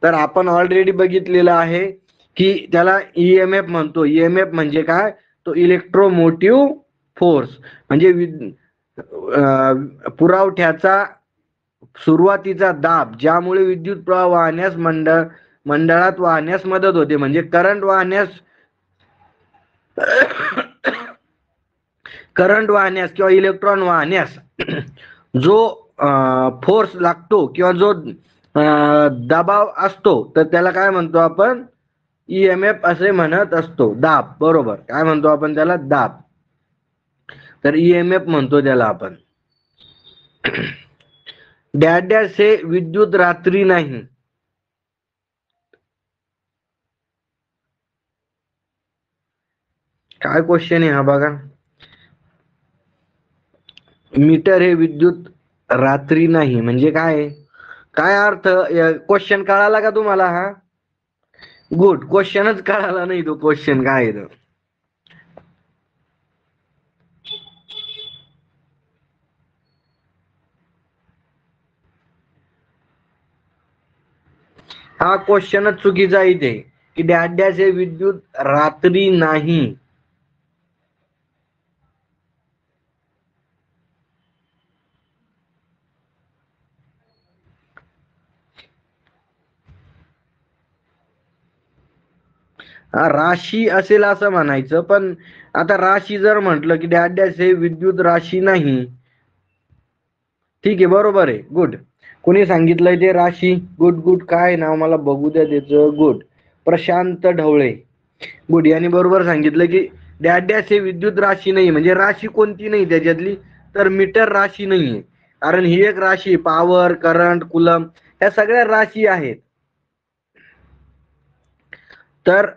तर आपण ऑलरेडी बघितलेलं आहे की त्याला EMF म्हणतो. EMF म्हणजे काय, तो इलेक्ट्रोमोटिव्ह फोर्स. म्हणजे पुरवठ्याचा सुरुवातीचा दाब ज्यामुळे विद्युत प्रवाह वाहण्यास मंडळात वाहण्यास मदत होते, म्हणजे करंट वाहण्यास किंवा इलेक्ट्रॉन वाहण्यास जो फोर्स लागतो किंवा जो दबाव असतो, तर त्याला काय म्हणतो आपण, ईएमएफ असे म्हणत असतो. दाब, बरोबर. काय म्हणतो आपण त्याला? दाब. तर ईएमएफ म्हणतो त्याला आपण. डॅश डॅश हे विद्युत रात्री नाही. काय क्वेश्चन आहे हा बघा. मीटर हे विद्युत रात्री नाही म्हणजे काय? काय अर्थ? क्वेश्चन कळाला का तुम्हाला हा? गुड. क्वेश्चनच कळाला नाही तो क्वेश्चन काय आहे. हा क्वेश्चनच चुकीचा इथे की डॅश डॅश हे विद्युत रात्री नाही. राशी असेल असं म्हणायचं, पण आता राशी जर म्हटलं की डॅश डॅश हे विद्युत राशी नाही. ठीक आहे, बरोबर आहे. गुड. कोणी सांगितलंय ते राशी? Good good. काय नाव मला बघू द्या त्याचं. गुड. प्रशांत ढवळे. गुड. यांनी बरोबर सांगितलं की डॅश डॅश हे विद्युत राशी नाही म्हणजे राशी कोणती नाही त्याच्यातली, तर मीटर राशी नाहीये. कारण ही एक राशी, पॉवर, करंट, कुलम, ह्या सगळ्या राशी आहेत. तर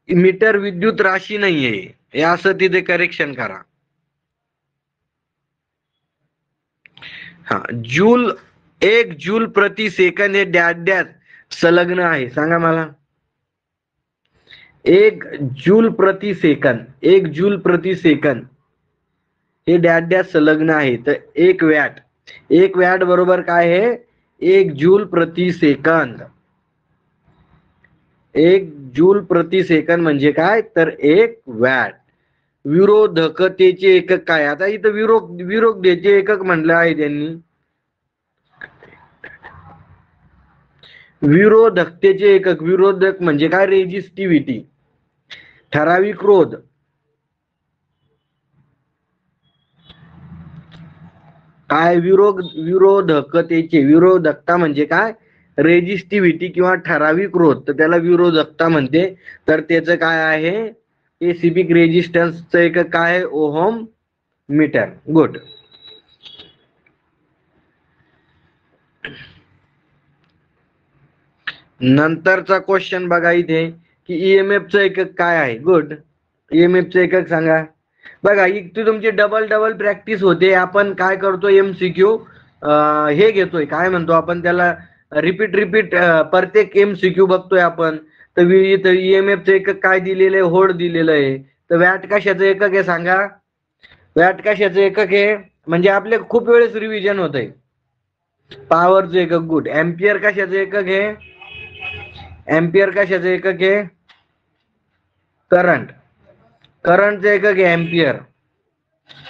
मीटर विद्युत राशी नाहीये, हे असं तिथे करेक्शन करा. हा. जूल, 1 जूल प्रति सेकंद हे डॅश डॅश संलग्न आहे. सांगा मला. 1 जूल प्रति सेकंद, 1 जूल प्रति सेकंद हे डॅश डॅश संलग्न आहे. तर 1 वॅट, 1 वॅट बरोबर काय आहे? 1 जूल प्रति सेकंद. 1 जूल प्रति सेकंद म्हणजे काय? तर 1 वॅट. विरोधकतेचे एकक काय? आता इथं विरोधकतेचे एकक म्हणलं आहे त्यांनी. विरोधकतेचे एकक, विरोधक म्हणजे काय? रेजिस्टिव्हिटी. ठराविक रोध, काय? विरोधकतेचे, विरोधकता म्हणजे काय? रेजिस्टिव्हिटी किंवा ठराविक रोध, तर त्याला विरोधकता म्हणते. तर त्याचं काय आहे? स्पेसिफिक रेजिस्टन्सचं एकक काय आहे? Ohm metre. गुड. नंतरचा क्वेश्चन बघा इथे की ईएमएफचं एकक काय आहे? गुड. ईएमएफचं एकक सांगा. बघा इथे तुमची डबल डबल प्रॅक्टिस होते. आपण काय करतो? एमसीक्यू हे घेतोय, काय म्हणतो आपण त्याला? रिपीट रिपीट प्रत्येक एमसीक्यू बघतोय आपण. तर इथं ईएमएफचं एकक काय दिलेलं आहे? व्होल्ट दिलेलं आहे. तर वॅट कशाचं एकक आहे सांगा? वॅट कशाचं एकक आहे? म्हणजे आपले खूप वेळेस रिव्हिजन होत आहे. पॉवरचं एकक. गुड. एम्पियर कशाचं एकक आहे? एम्पियर कशाचं एकक आहे? करंट. करंटचं एकक आहे एम्पियर.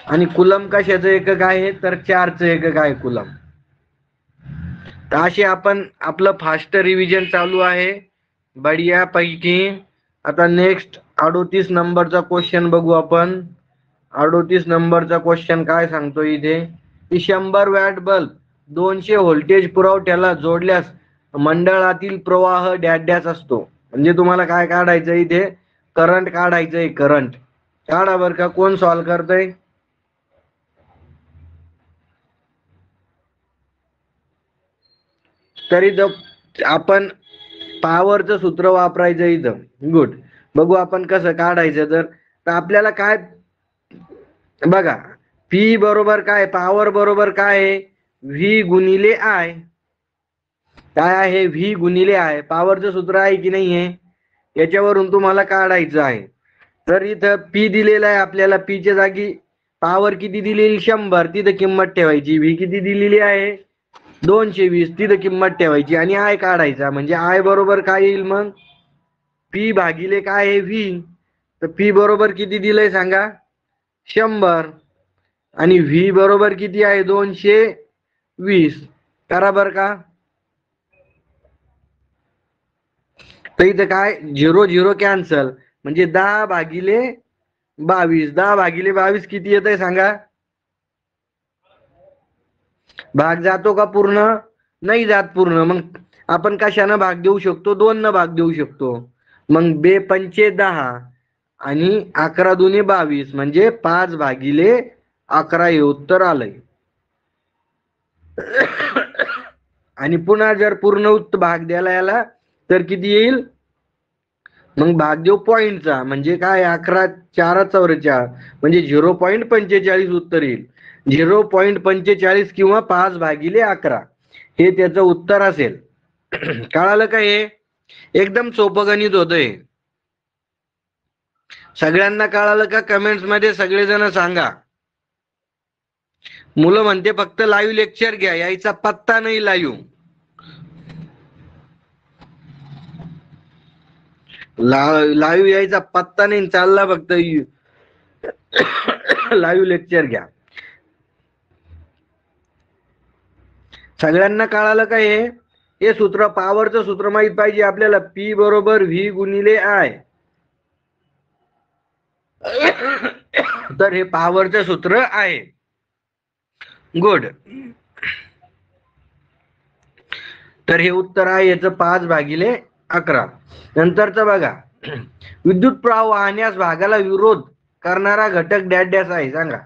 आणि कुलम कशाचं एकक आहे? तर चार्जचं एकक आहे कुलम. तर असे आपण आपलं फास्ट रिव्हिजन चालू आहे बढिया पैकी. आता नेक्स्ट 38 नंबरचा क्वेश्चन बघू आपण. 38 नंबरचा क्वेश्चन काय सांगतो इथे की 100 वॅट बल्ब 200 व्होल्टेज पुरवठ्याला जोडल्यास मंडळातील प्रवाह डॅश डॅश असतो. म्हणजे तुम्हाला काय काढायचं इथे? करंट काढायचंय. करंट काढा बर का. कोण सॉल्व्ह करतय? तरी आपण पॉवरचं सूत्र वापरायचं इथं. गुड. बघू आपण कसं काढायचं. तर आपल्याला काय बघा, पी बरोबर काय? पॉवर बरोबर काय आहे? व्ही गुणिले आय. काय आहे? व्ही गुणिले आय. पॉवरचं सूत्र आहे की नाही आहे? याच्यावरून तुम्हाला काढायचं आहे. तर इथं पी दिलेला आहे आपल्याला. पीच्या जागी पॉवर किती दिलेली? 100. तिथं किंमत ठेवायची. व्ही किती दिलेली आहे? 220. तिथं किंमत ठेवायची आणि आय काढायचा. म्हणजे आय बरोबर काय येईल मग? पी भागिले काय आहे? व्ही. तर पी बरोबर किती दिलंय सांगा? 100. आणि व्ही बरोबर किती आहे? 220. करा बर का. तर इथं काय? 0 0 कॅन्सल. म्हणजे 10/22. 10/22 किती येत आहे सांगा? भाग जातो का पूर्ण? नाही जात पूर्ण. मग आपण कशानं भाग देऊ शकतो? 2 न भाग देऊ शकतो. मग 2×5 = 10 आणि 11×2 = 22 म्हणजे 5/11 हे उत्तर आलंय. आणि पुन्हा जर पूर्ण भाग द्यायला याला तर किती येईल? मग भाग देऊ पॉईंटचा, म्हणजे काय 11 4 44 म्हणजे 0.45 उत्तर येईल. 0.45 किंवा 5/11 हे त्याचं उत्तर असेल. कळालं का? हे एकदम सोपं गणित होतंय. सगळ्यांना कळालं का? कमेंट्स मध्ये सगळेजण सांगा. मुलं म्हणते फक्त लाईव्ह लेक्चर घ्या, यायचा पत्ता नाही. लाईव्ह यायचा पत्ता नाही, चालला फक्त लाईव्ह लेक्चर घ्या. सगळ्यांना कळालं का? हे सूत्र, पॉवरचं सूत्र माहित पाहिजे आपल्याला. P = V×I. तर हे पॉवरचं सूत्र आहे. गुड. तर हे उत्तर आहे याचं 5/11. नंतरच बघा, विद्युत प्रवाह वाहण्यास भागाला विरोध करणारा घटक डॅश डॅश आहे, सांगा.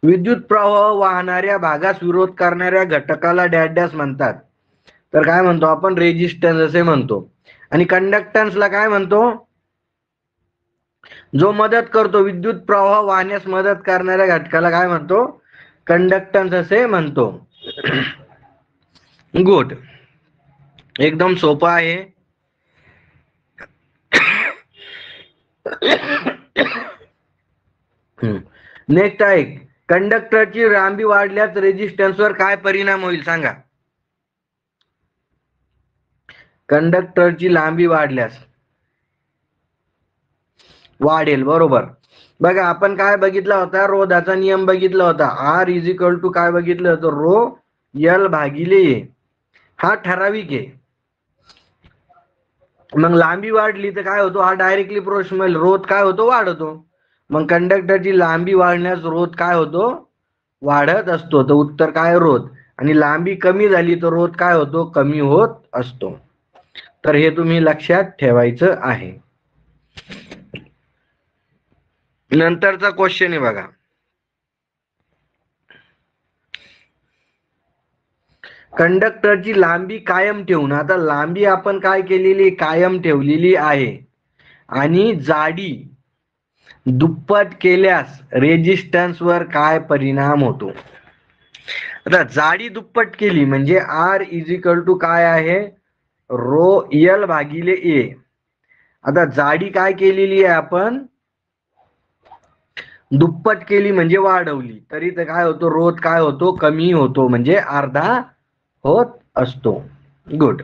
विद्युत प्रवाह वाहणाऱ्या भागास विरोध करणाऱ्या घटकाला डॅश डॅश म्हणतात. तर काय म्हणतो आपण? रेजिस्टन्स असे म्हणतो. आणि कंडक्टन्सला काय म्हणतो? जो मदत करतो, विद्युत प्रवाह वाहण्यास मदत करणाऱ्या घटकाला काय म्हणतो? कंडक्टन्स असे म्हणतो. गुड. एकदम सोपं आहे. नेक्स्ट आहे, कंडक्टरची लांबी वाढल्यास रेजिस्टन्सवर काय परिणाम होईल, सांगा. कंडक्टरची लांबी वाढल्यास वाढेल, बरोबर. बघा, आपण काय बघितला होता? रोधाचा नियम बघितला होता. R काय बघितलं होतं? ρL/A. हा ठराविक आहे. मग लांबी वाढली तर काय होतो? हा डायरेक्टली प्रोपोर्शनल, रोध काय होतो? वाढतो. मग कंडक्टरची लांबी वाढण्यास रोध काय होतो? वाढत असतो. तर उत्तर काय? रोध. आणि लांबी कमी झाली तर रोध काय होतो? कमी होत असतो. तर हे तुम्ही लक्षात ठेवायचं आहे. नंतरचा क्वेश्चन आहे बघा, कंडक्टरची लांबी कायम ठेवून. आता लांबी आपण काय केलेली? कायम ठेवलेली आहे. आणि जाडी दुप्पट केल्यास रेजिस्टन्स वर काय परिणाम होतो? आता जाडी दुप्पट केली म्हणजे R काय आहे? ρL/A. आता जाडी काय केलेली आहे आपण? दुप्पट केली म्हणजे वाढवली. तरी तर काय होतो? रोध काय होतो? कमी होतो, म्हणजे अर्धा होत असतो. गुड.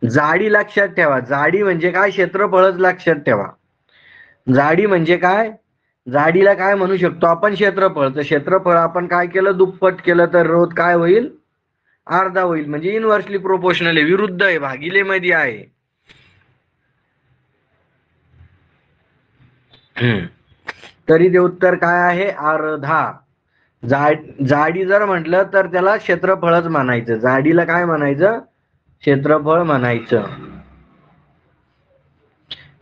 जाडी लक्षात ठेवा. जाडी म्हणजे काय? क्षेत्रफळच लक्षात ठेवा. जाडी म्हणजे काय? जाडीला काय म्हणू शकतो आपण? क्षेत्रफळ. तर क्षेत्रफळ आपण काय केलं? दुप्पट केलं तर रोध काय होईल? अर्धा होईल. म्हणजे इनव्हर्सली प्रोपोर्शनल आहे, विरुद्ध आहे, भागिले मध्ये आहे. तरी ते उत्तर काय आहे? अर्धा. जाडी जर म्हटलं तर त्याला क्षेत्रफळच म्हणायचं. जाडीला काय म्हणायचं? क्षेत्रफळ म्हणायचं.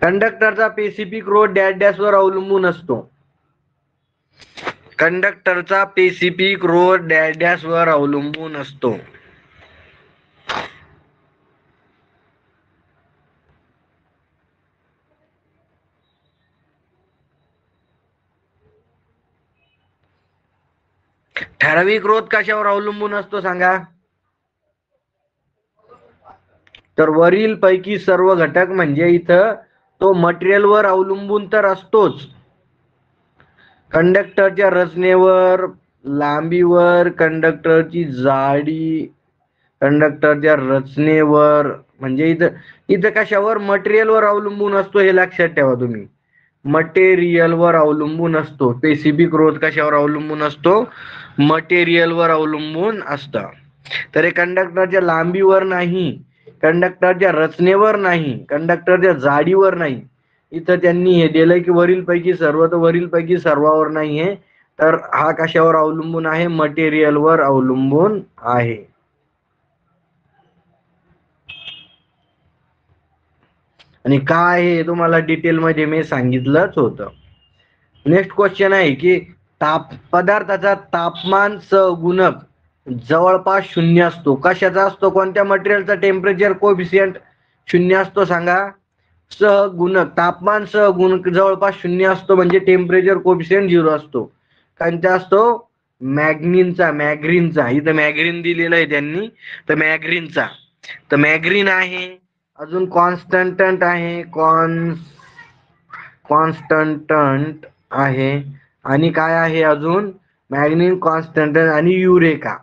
कंडक्टरचा स्पेसिफिक रोध डॅश डॅश वर अवलंबून असतो. कंडक्टरचा स्पेसिफिक रोध डॅश डॅश वर अवलंबून असतो. ठराविक रोध कशावर अवलंबून असतो, सांगा. तर वरील पैकी सर्व घटक, म्हणजे इथं तो मटेरियलवर अवलंबून तर असतोच. कंडक्टरच्या रचनेवर, लांबीवर, कंडक्टरची जाडी, कंडक्टरच्या रचनेवर, म्हणजे इथं कशावर? मटेरियलवर अवलंबून असतो. हे लक्षात ठेवा तुम्ही. मटेरियलवर अवलंबून असतो. स्पेसिफिक रोध कशावर अवलंबून असतो? मटेरियलवर अवलंबून असतं. तर हे कंडक्टरच्या लांबीवर नाही, कंडक्टरच्या रचनेवर नाही, कंडक्टरच्या जाडीवर नाही. इथं त्यांनी हे दिलंय की वरील पैकी सर्व, तर वरील पैकी सर्वावर नाहीये. तर हा कशावर अवलंबून आहे? मटेरियलवर अवलंबून आहे. आणि काय हे तुम्हाला डिटेल मध्ये मी सांगितलंच होतं. नेक्स्ट क्वेश्चन आहे की पदार्थाचा तापमान सहगुणक जवळपास शून्य असतो. कशाचा असतो? कोणत्या मटेरियलचा टेम्परेचर कोएफिशियंट शून्य असतो सांगा? सहगुणक, तापमान सहगुणक जवळपास शून्य असतो म्हणजे टेम्परेचर कोएफिशियंट 0 असतो. कोणता असतो? मॅग्रीनचा. इथं मॅग्रीन दिलेलं आहे त्यांनी, तर मॅग्रीनचा. तर मॅग्रीन आहे, अजून कॉन्स्टंटंट आहे, कॉन्स्टंटंट आहे, आणि काय आहे अजून? मॅग्नीन, कॉन्स्टंटंट आणि युरेका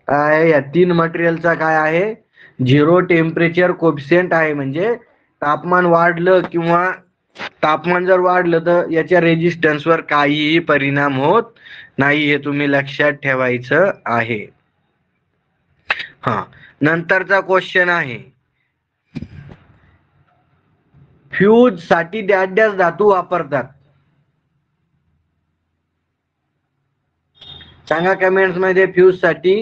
आहे. या 3 मटेरियलचा काय आहे? 0 टेम्परेचर कोएफिशियंट आहे. म्हणजे तापमान वाढलं किंवा तापमान जर वाढलं तर याच्या रेजिस्टन्सवर काहीही परिणाम होत नाही, हे तुम्ही लक्षात ठेवायचं आहे. हा, नंतरचा क्वेश्चन आहे, फ्यूज साठी डॅश धातू वापरतात? सांगा कमेंट्स मध्ये. फ्यूज साठी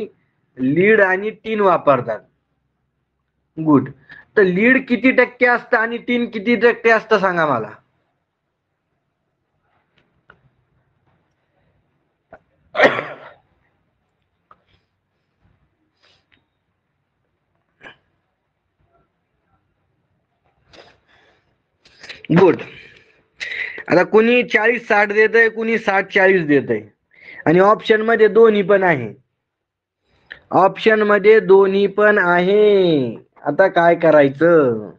लीड आणि टीन वापरतात. गुड. तर लीड किती टक्के असतं आणि टीन किती टक्के असतं सांगा मला? गुड. आता कुणी 40-60 देतंय, कुणी 60-40 देतंय, आणि ऑप्शन मध्ये दोन्ही पण आहे. ऑप्शन मध्ये दोन्ही पण आहे. आता काय करायचं?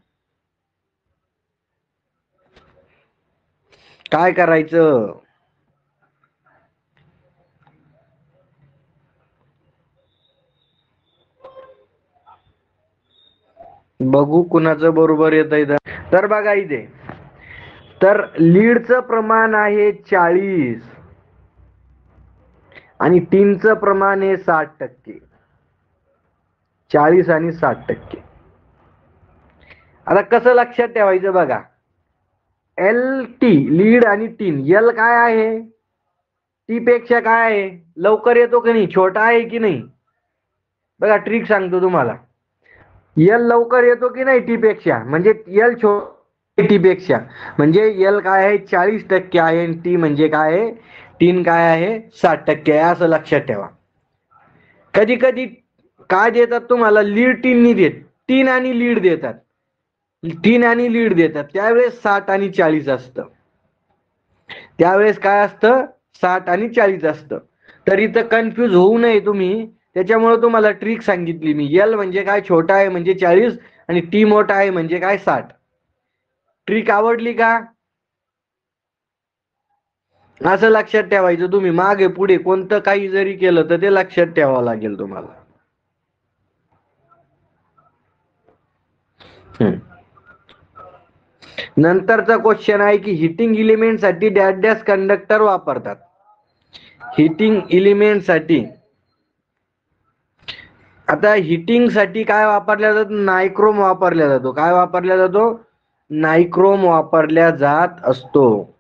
काय करायचं? बघू कुणाचं बरोबर येतंय. तर बघा इथे, तर लीडचं प्रमाण आहे 40 आणि टीनचं प्रमाण आहे 60%. 40 आणि 60%. आता कसं लक्षात ठेवायचं बघा, टी लीड आणि टीन, एल काय आहे? टी पेक्षा काय आहे? लवकर येतो की नाही? छोटा आहे की नाही? बघा ट्रिक सांगतो तुम्हाला. एल लवकर येतो की नाही टी पेक्षा? म्हणजे एल टी पेक्षा, म्हणजे एल काय आहे? 40% आहे, आणि टी म्हणजे काय आहे? टीन काय आहे? 60% आहे. असं लक्षात ठेवा. कधी कधी काय देतात तुम्हाला? लीड टीन नाही देत, टीन आणि लीड देतात. टीन आणि लीड देतात त्यावेळेस 60 आणि 40 असतं. त्यावेळेस काय असतं? 60 आणि 40 असतं. तर इथं कन्फ्यूज होऊ नये तुम्ही, त्याच्यामुळे तुम्हाला ट्रिक सांगितली मी. एल म्हणजे काय? छोटा आहे म्हणजे 40, आणि टी मोठा आहे म्हणजे काय? 60. ट्रिक आवडली का? असं लक्षात ठेवायचं तुम्ही. मागे पुढे कोणतं काही जरी केलं तर ते लक्षात ठेवावं लागेल तुम्हाला. नंतरचा क्वेश्चन आहे की हिटिंग एलिमेंट साठी डॅश डॅश कंडक्टर वापरतात. हिटिंग एलिमेंट साठी, आता हिटिंग साठी काय वापरल्या जातो? नायक्रोम वापरला जातो. काय वापरला जातो? नायक्रोम वापरल्या जात असतो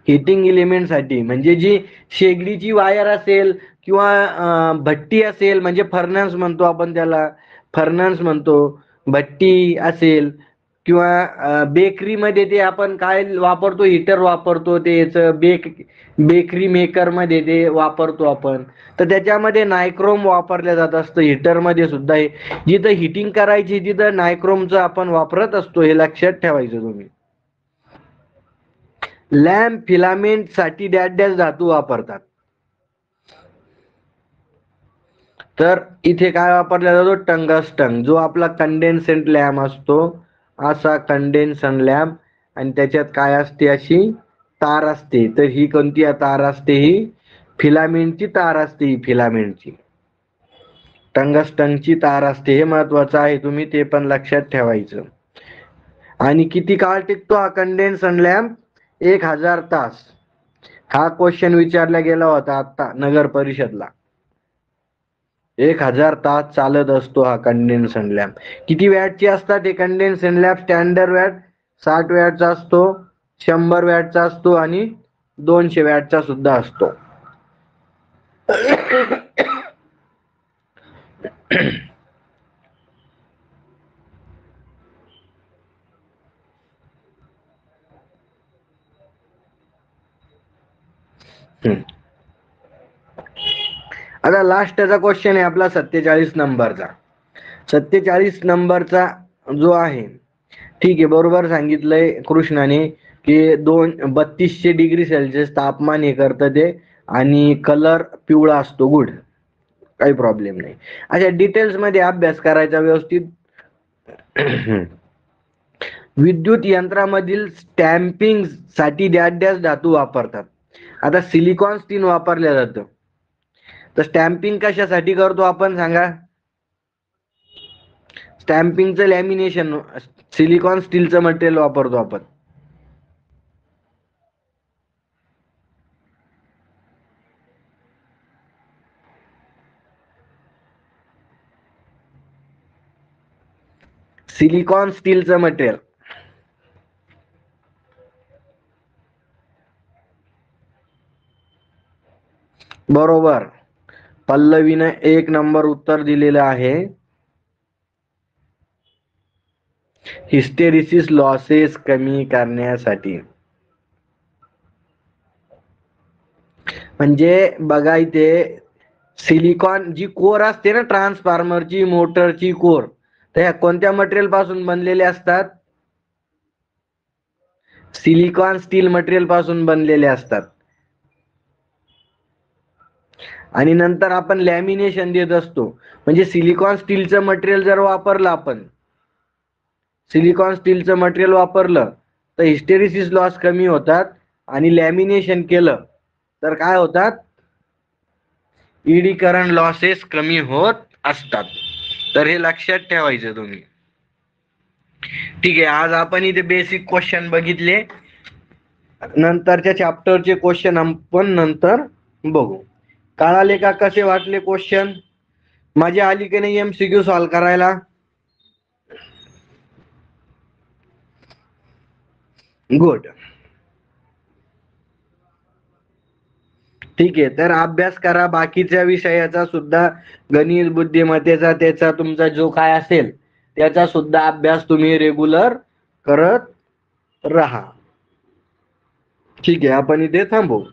हिटिंग एलिमेंट साठी. म्हणजे जी शेगडीची वायर असेल किंवा भट्टी असेल, म्हणजे फर्नस म्हणतो आपण त्याला, फर्नस म्हणतो, भट्टी असेल, किंवा बेकरीमध्ये ते आपण काय वापरतो? हीटर वापरतो. ते बेकरी मेकर मध्ये ते वापरतो आपण. तर त्याच्यामध्ये नायक्रोम वापरलं जात असतं. हीटर मध्ये सुद्धा जिथं हिटिंग करायची तिथं नायक्रोमचं आपण वापरत असतो, हे लक्षात ठेवायचं तुम्ही. लॅम्प फिलामेंट साठी डॅश डॅश धातू वापरतात. तर इथे काय वापरला जातो? टंगस्टन. जो आपला कंडेन्सेंट लॅम्प असतो, असा कंडेन्सन लॅम्प, आणि त्याच्यात काय असते? अशी तार असते. तर ही कोणती तार असते? ही फिलामेंटची तार असते. ही फिलामेंटची टंगस्टनची तार असते. हे महत्वाचं आहे, तुम्ही ते पण लक्षात ठेवायचं. आणि किती काळ टिकतो हा कंडेन्सन लॅम्प? 1000 तास. हा क्वेश्चन विचारला गेला होता आता नगर परिषदला. 1000 तास चालत असतो हा कंडेन्सन लॅम्प. किती वॅटचे असतात हे कंडेन्सन लॅम्प? स्टँडर्ड वॅट 60 वॅटचा असतो, 100 वॅटचा असतो, आणि 200 वॅटचा सुद्धा असतो. आता लास्टचा क्वेश्चन आहे आपला 47 नंबरचा. 47 नंबरचा जो आहे, ठीक आहे, बरोबर सांगितलंय कृष्णाने की 3200 डिग्री सेल्सिअस तापमान हे करतं ते, आणि कलर पिवळा असतो. गुड, काही प्रॉब्लेम नाही. अशा डिटेल्स मध्ये अभ्यास करायचा व्यवस्थित. विद्युत यंत्रामधील स्टॅम्पिंग साठी डॅश धातू वापरतात. आता सिलिकॉन स्टील वापरलं जातं, तर स्टॅम्पिंग कशासाठी करतो आपण सांगा? स्टॅम्पिंगचं लॅमिनेशन सिलिकॉन स्टीलचं मटेरियल वापरतो आपण. सिलिकॉन स्टीलचं मटेरियल. बरोबर, पल्लवीने 1 नंबर उत्तर दिलेलं आहे. हिस्टेरिसिस लॉसेस कमी करण्यासाठी. म्हणजे बघा इथे सिलिकॉन जी कोर असते ना ट्रान्सफॉर्मरची, मोटरची कोर, तर ह्या कोणत्या मटेरियल पासून बनलेले असतात? सिलिकॉन स्टील मटेरियल पासून बनलेले असतात. आणि नंतर आपण लॅमिनेशन देत असतो. म्हणजे सिलिकॉन स्टीलचं मटेरियल जर वापरलं आपण, सिलिकॉन स्टीलचं मटेरियल वापरलं तर हिस्टेरिसिस लॉस कमी होतात, आणि लॅमिनेशन केलं तर काय होतात? ईडी करंट लॉसेस कमी होत असतात. तर हे लक्षात ठेवायचं तुम्ही. ठीक आहे, आज आपण इथे बेसिक क्वेश्चन बघितले. नंतरच्या चॅप्टरचे क्वेश्चन आपण नंतर बघू. कळाले का कसे वाटले क्वेश्चन? मजा आली की नाही MCQ सॉल्व करायला? गुड. ठीक आहे, तर अभ्यास करा बाकीच्या विषयाचा सुद्धा, गणित, बुद्धिमत्तेचा, त्याचा तुमचा जो काय असेल त्याचा सुद्धा अभ्यास तुम्ही रेग्युलर करत राहा. ठीक आहे, आपण इथे थांबू.